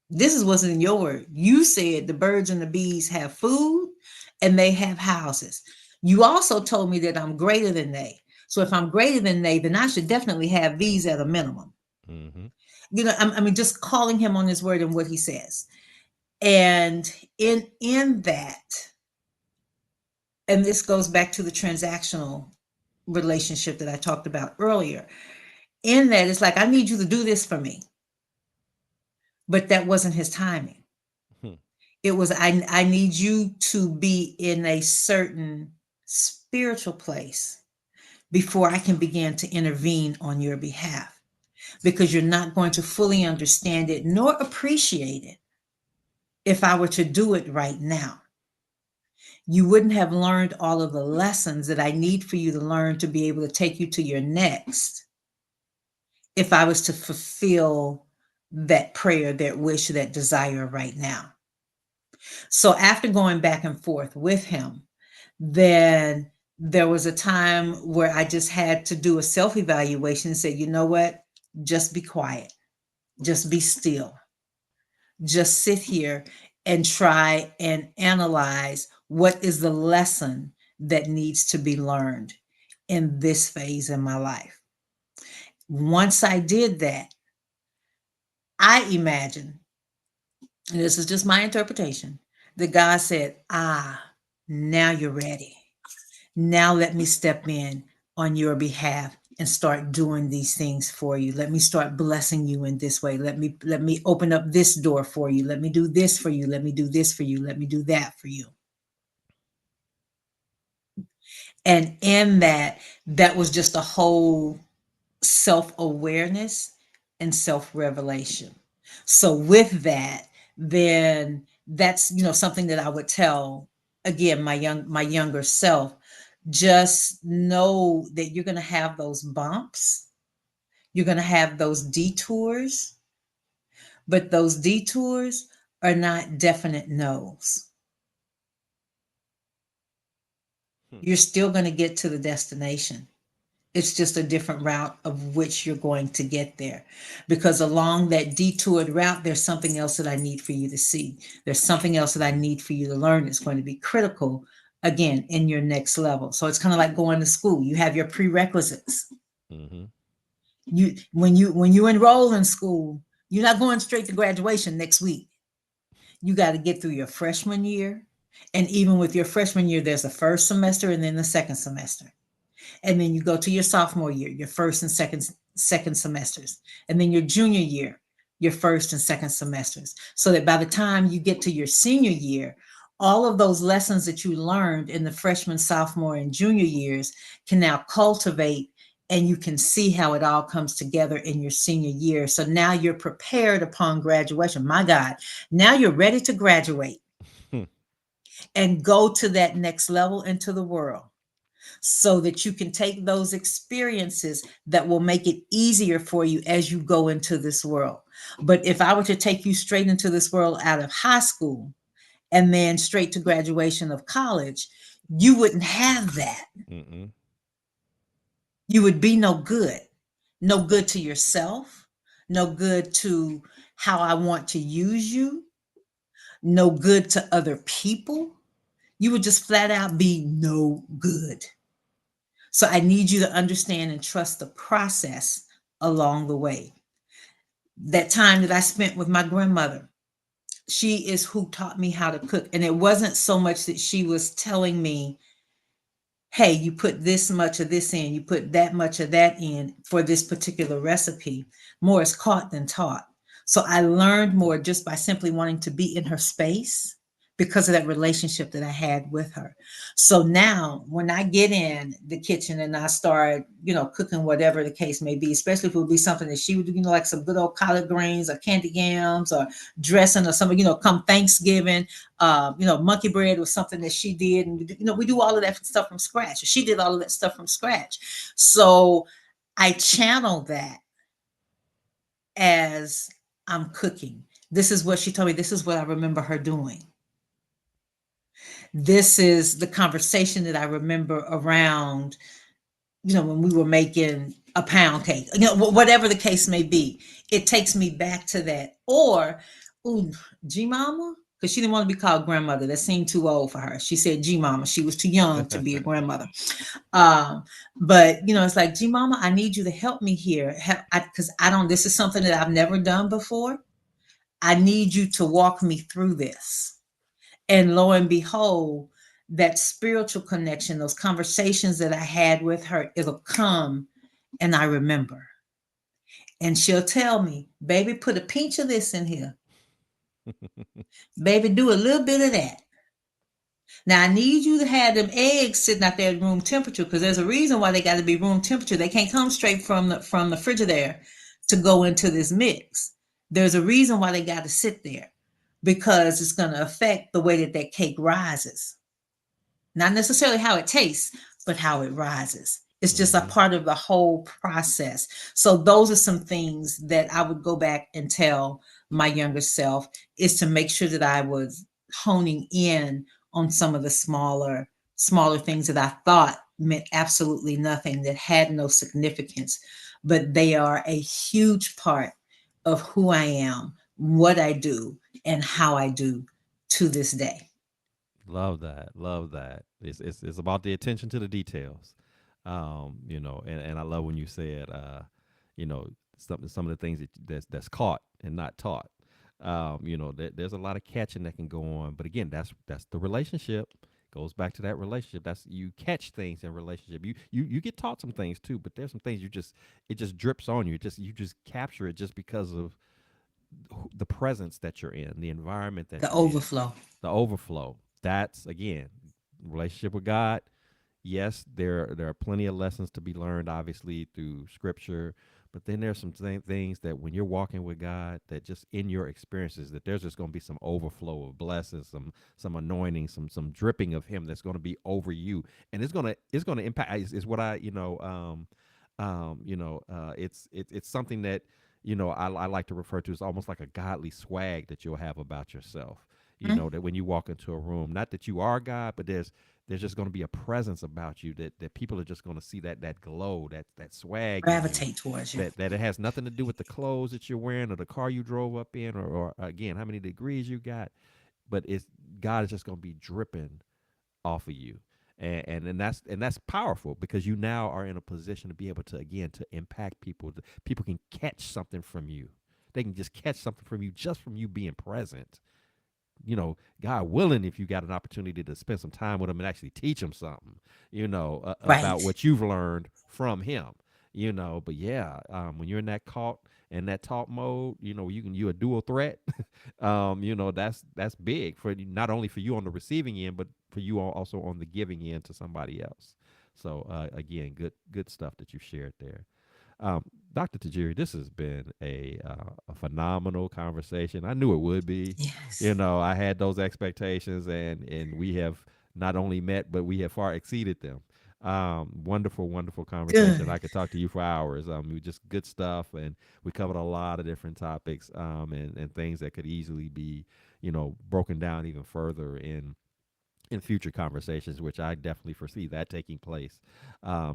this is what's in your word. You said the birds and the bees have food and they have houses. You also told me that I'm greater than they. So if I'm greater than they, then I should definitely have these at a minimum. Mm-hmm. I mean, just calling him on his word and what he says. And in that, and this goes back to the transactional relationship that I talked about earlier. In that, it's like, I need you to do this for me. But that wasn't his timing. Hmm. It was, I need you to be in a certain spiritual place before I can begin to intervene on your behalf, because you're not going to fully understand it nor appreciate it if I were to do it right now. You wouldn't have learned all of the lessons that I need for you to learn to be able to take you to your next if I was to fulfill that prayer, that wish, that desire right now. So after going back and forth with him, then there was a time where I just had to do a self evaluation and say, you know what? Just be quiet, just be still, just sit here and try and analyze what is the lesson that needs to be learned in this phase in my life. Once I did that, I imagine, and this is just my interpretation, that God said, now you're ready. Now let me step in on your behalf and start doing these things for you. Let me start blessing you in this way. Let me open up this door for you. Let me do this for you. Let me do this for you. Let me do that for you. And in that, that was just a whole self-awareness and self-revelation. So with that, then that's, something that I would tell, again, my younger self. Just know that you're going to have those bumps, you're going to have those detours, but those detours are not definite no's. Hmm. You're still going to get to the destination. It's just a different route of which you're going to get there. Because along that detoured route, there's something else that I need for you to see. There's something else that I need for you to learn. It's going to be critical, again, in your next level. So it's kind of like going to school. You have your prerequisites. Mm-hmm. When you enroll in school, you're not going straight to graduation next week. You got to get through your freshman year. And even with your freshman year, there's a first semester and then the second semester. And then you go to your sophomore year, your first and second semesters, and then your junior year, your first and second semesters, so that by the time you get to your senior year, all of those lessons that you learned in the freshman, sophomore, and junior years can now cultivate, and you can see how it all comes together in your senior year. So now you're prepared upon graduation. My God, now you're ready to graduate Hmm. and go to that next level into the world, so that you can take those experiences that will make it easier for you as you go into this world. But if I were to take you straight into this world out of high school and then straight to graduation of college, you wouldn't have that. Mm-mm. You would be no good. No good to yourself, no good to how I want to use you, no good to other people. You would just flat out be no good. So I need you to understand and trust the process along the way. That time that I spent with my grandmother, she is who taught me how to cook. And it wasn't so much that she was telling me, hey, you put this much of this in, you put that much of that in for this particular recipe. More is caught than taught. So I learned more just by simply wanting to be in her space because of that relationship that I had with her. So now when I get in the kitchen and I start, cooking whatever the case may be, especially if it would be something that she would do, like some good old collard greens or candy yams or dressing or something, come Thanksgiving, monkey bread was something that she did. And, we do all of that stuff from scratch. She did all of that stuff from scratch. So I channel that as I'm cooking. This is what she told me. This is what I remember her doing. This is the conversation that I remember around, when we were making a pound cake, whatever the case may be. It takes me back to that. Or, ooh, G Mama, because she didn't want to be called grandmother. That seemed too old for her. She said G Mama. She was too young to be a grandmother. Um, but it's like, G Mama, I need you to help me here. Because I don't, this is something that I've never done before. I need you to walk me through this. And lo and behold, that spiritual connection, those conversations that I had with her, it'll come and I remember. And she'll tell me, baby, put a pinch of this in here. Baby, do a little bit of that. Now I need you to have them eggs sitting out there at room temperature, because there's a reason why they got to be room temperature. They can't come straight from the Frigidaire to go into this mix. There's a reason why they got to sit there, because it's going to affect the way that that cake rises. Not necessarily how it tastes, but how it rises. It's just a Hmm. part of the whole process. So those are some things that I would go back and tell my younger self, is to make sure that I was honing in on some of the smaller things that I thought meant absolutely nothing, that had no significance, but they are a huge part of who I am, what I do, and how I do to this day. Love that. Love that. It's about the attention to the details. And I love when you said, you know, some of the things that's caught and not taught. There's a lot of catching that can go on, but again, that's the relationship. Goes back to that relationship. That's, you catch things in relationship. You get taught some things too, but there's some things it just drips on you. You just capture it just because of the presence that you're in, the environment The that you're in, overflow. the overflow. That's again, relationship with God. Yes, there are plenty of lessons to be learned, obviously through Scripture, but then there's some things that when you're walking with God, that just in your experiences, that there's just going to be some overflow of blessings, some anointing, some dripping of Him that's going to be over you, and it's gonna impact. Is what I it's something that I like to refer to as almost like a godly swag that you'll have about yourself. Mhm. That when you walk into a room, not that you are God, but there's just going to be a presence about you that people are just going to see that glow, that swag in you, Gravitate towards you. that it has nothing to do with the clothes that you're wearing or the car you drove up in, or again how many degrees you got, but it's God is just going to be dripping off of you. And that's powerful, because you now are in a position to be able to, again, to impact people. People can catch something from you. They can just catch something from you just from you being present. God willing, if you got an opportunity to spend some time with them and actually teach them something, about Right. what you've learned from him, but yeah, when you're in that caught and that talk mode, you a dual threat. That's big for not only for you on the receiving end, but for you also on the giving end to somebody else. So again, good stuff that you shared there. um, Dr. Tajiri, this has been a phenomenal conversation. I knew it would be. Yes. I had those expectations, and we have not only met, but we have far exceeded them. Wonderful, wonderful conversation. Good. I could talk to you for hours. We just good stuff, and we covered a lot of different topics, and things that could easily be, broken down even further in future conversations, which I definitely foresee that taking place.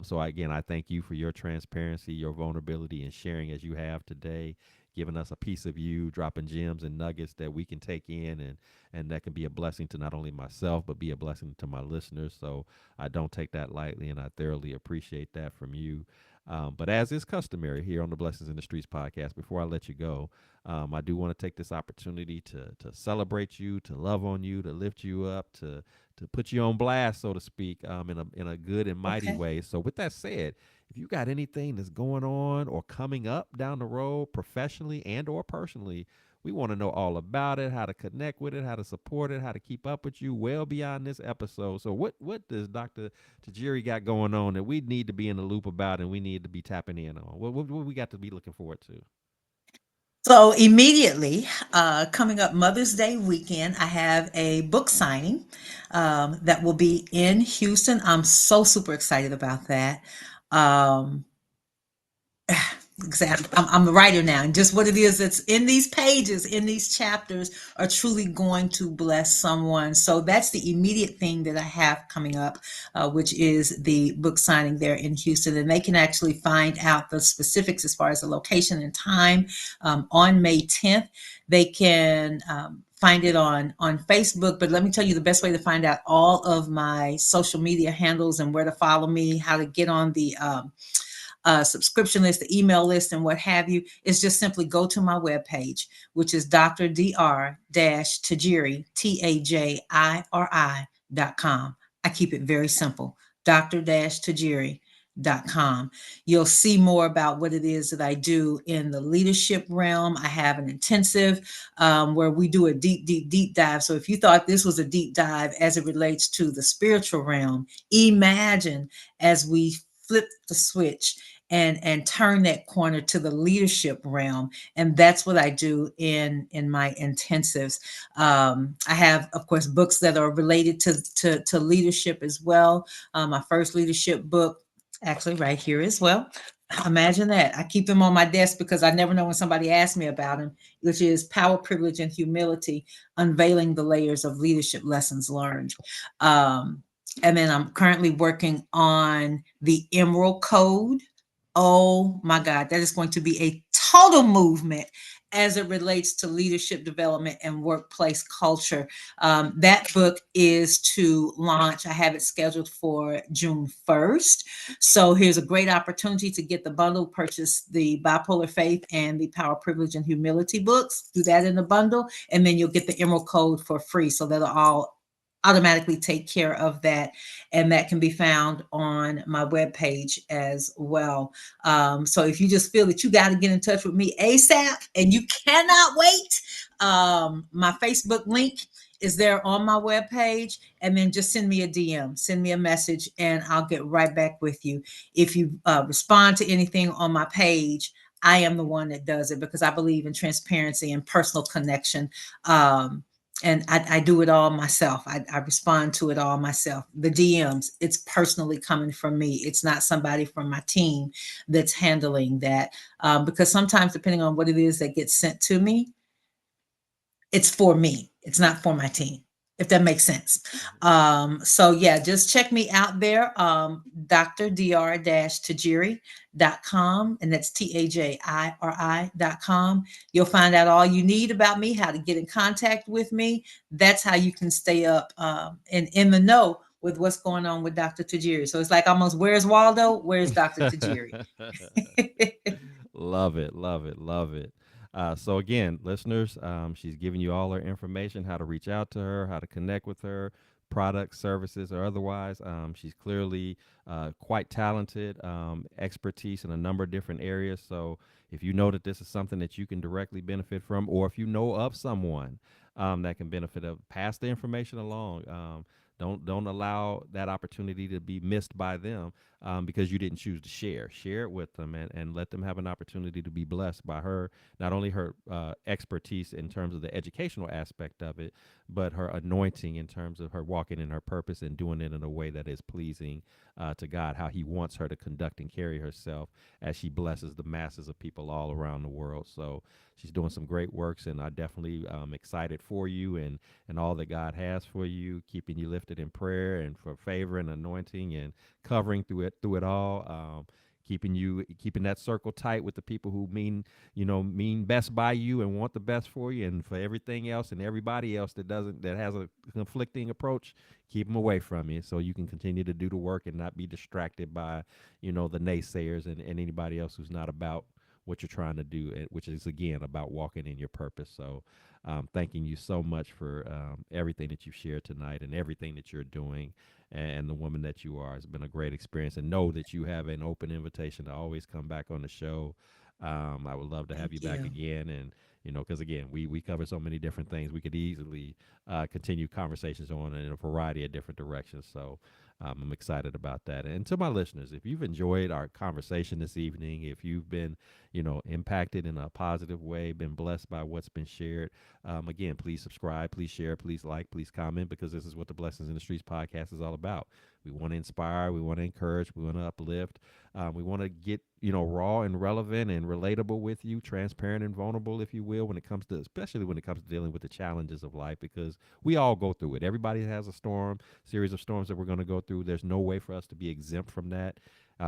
So again, I thank you for your transparency, your vulnerability, and sharing as you have today, giving us a piece of you, dropping gems and nuggets that we can take in, and that can be a blessing to not only myself but be a blessing to my listeners. So I don't take that lightly, and I thoroughly appreciate that from you. But as is customary here on the Blessings in the Streets podcast, before I let you go, I do want to take this opportunity to celebrate you, to love on you, to lift you up, to put you on blast, so to speak, in a good and mighty Okay. way. So, with that said, if you got anything that's going on or coming up down the road, professionally and or personally, we want to know all about it, how to connect with it, how to support it, how to keep up with you well beyond this episode. So, what does Dr. Tajiri got going on that we need to be in the loop about and we need to be tapping in on? What we got to be looking forward to? So immediately, coming up Mother's Day weekend, I have a book signing that will be in Houston. I'm so super excited about that. Um, Exactly. I'm the writer now, and just what it is that's in these pages, in these chapters, are truly going to bless someone. So that's the immediate thing that I have coming up, which is the book signing there in Houston, and they can actually find out the specifics as far as the location and time on May 10th. They can find it on Facebook. But let me tell you the best way to find out all of my social media handles and where to follow me, how to get on the subscription list, the email list, and what have you, is just simply go to my webpage, which is dr.tajiri, Tajiri.com. I keep it very simple, dr-tajiri.com. You'll see more about what it is that I do in the leadership realm. I have an intensive where we do a deep, deep, deep dive. So if you thought this was a deep dive as it relates to the spiritual realm, imagine as we flip the switch and turn that corner to the leadership realm. And that's what I do in my intensives. I have, of course, books that are related to leadership as well. My first leadership book, actually right here as well. Imagine that. I keep them on my desk because I never know when somebody asks me about them, which is Power, Privilege, and Humility, Unveiling the Layers of Leadership Lessons Learned. And then I'm currently working on the Emerald Code. Oh my God, that is going to be a total movement as it relates to leadership development and workplace culture. That book is to launch. I have it scheduled for June 1st. So here's a great opportunity to get the bundle, purchase the Bipolar Faith and the Power, Privilege, and Humility books. Do that in the bundle, and then you'll get the Emerald Code for free. So that'll all automatically take care of that, and that can be found on my webpage as well. So if you just feel that you got to get in touch with me ASAP and you cannot wait, my Facebook link is there on my webpage, and then just send me a DM, send me a message, and I'll get right back with you. If you respond to anything on my page, I am the one that does it because I believe in transparency and personal connection. And I do it all myself. I respond to it all myself. The DMs, it's personally coming from me. It's not somebody from my team that's handling that. Because sometimes, depending on what it is that gets sent to me, it's for me. It's not for my team, if that makes sense. So yeah, just check me out there. Dr.Tajiri.com, and that's Tajiri.com. You'll find out all you need about me, how to get in contact with me. That's how you can stay up and in the know with what's going on with Dr. Tajiri. So it's like almost, where's Waldo? Where's Dr. Tajiri? Love it, love it, love it. So again, listeners, she's giving you all her information, how to reach out to her, how to connect with her, products, services, or otherwise. She's clearly quite talented, expertise in a number of different areas. So if you know that this is something that you can directly benefit from, or if you know of someone that can benefit of, pass the information along. Don't allow that opportunity to be missed by them because you didn't choose to share. Share it with them and let them have an opportunity to be blessed by her, not only her expertise in terms of the educational aspect of it, but her anointing in terms of her walking in her purpose and doing it in a way that is pleasing to God, how He wants her to conduct and carry herself as she blesses the masses of people all around the world. So she's doing some great works, and I definitely excited for you and all that God has for you, keeping you lifted in prayer and for favor and anointing and covering through it all. Keeping that circle tight with the people who mean best by you and want the best for you, and for everything else and everybody else that has a conflicting approach, keep them away from you so you can continue to do the work and not be distracted by the naysayers and anybody else who's not about what you're trying to do, which is again about walking in your purpose. So thanking you so much for everything that you've shared tonight and everything that you're doing, and the woman that you are. It's been a great experience, and know that you have an open invitation to always come back on the show. I would love to have Thank you back you. again, and Because again, we cover so many different things. We could easily continue conversations on in a variety of different directions. So I'm excited about that. And to my listeners, if you've enjoyed our conversation this evening, if you've been, impacted in a positive way, been blessed by what's been shared, again, please subscribe, please share, please like, please comment, because this is what the Blessings in the Streets podcast is all about. We want to inspire, we want to encourage, we want to uplift. We want to get, raw and relevant and relatable with you, transparent and vulnerable, if you will, when it comes to, especially when it comes to dealing with the challenges of life, because we all go through it. Everybody has a series of storms that we're going to go through. There's no way for us to be exempt from that.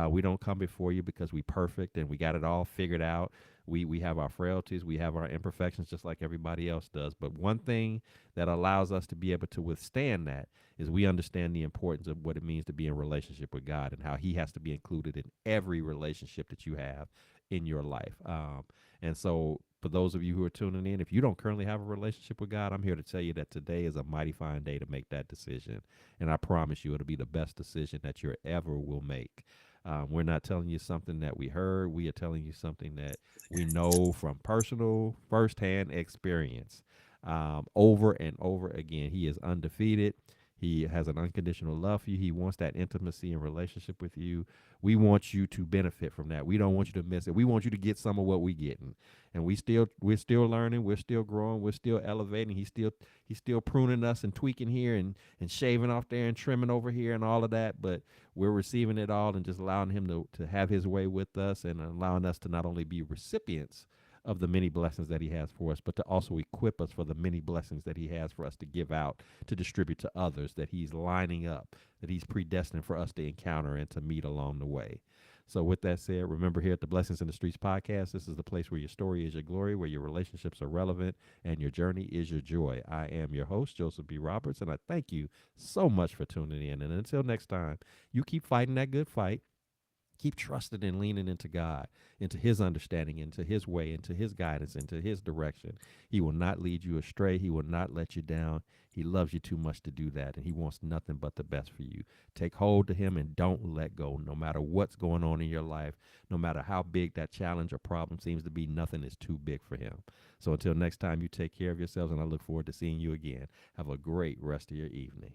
We don't come before you because we perfect and we got it all figured out. We have our frailties, we have our imperfections, just like everybody else does. But one thing that allows us to be able to withstand that is we understand the importance of what it means to be in relationship with God and how He has to be included in every relationship that you have in your life. And so, for those of you who are tuning in, if you don't currently have a relationship with God, I'm here to tell you that today is a mighty fine day to make that decision. And I promise you, it'll be the best decision that you ever will make. We're not telling you something that we heard. We are telling you something that we know from personal, firsthand experience. Over and over again, He is undefeated. He has an unconditional love for you. He wants that intimacy and relationship with you. We want you to benefit from that. We don't want you to miss it. We want you to get some of what we're getting. And we're still learning, we're still growing, we're still elevating. He's still pruning us and tweaking here and shaving off there and trimming over here and all of that. But we're receiving it all and just allowing Him to have His way with us and allowing us to not only be recipients of the many blessings that He has for us, but to also equip us for the many blessings that He has for us to give out, to distribute to others, that He's lining up, that He's predestined for us to encounter and to meet along the way. So, with that said, remember, here at the Blessings in the Streets podcast, this is the place where your story is your glory, where your relationships are relevant, and your journey is your joy. I am your host, Joseph B. Roberts, and I thank you so much for tuning in. And until next time, you keep fighting that good fight. Keep trusting and leaning into God, into His understanding, into His way, into His guidance, into His direction. He will not lead you astray. He will not let you down. He loves you too much to do that, and He wants nothing but the best for you. Take hold to Him and don't let go. No matter what's going on in your life, no matter how big that challenge or problem seems to be, nothing is too big for Him. So until next time, you take care of yourselves, and I look forward to seeing you again. Have a great rest of your evening.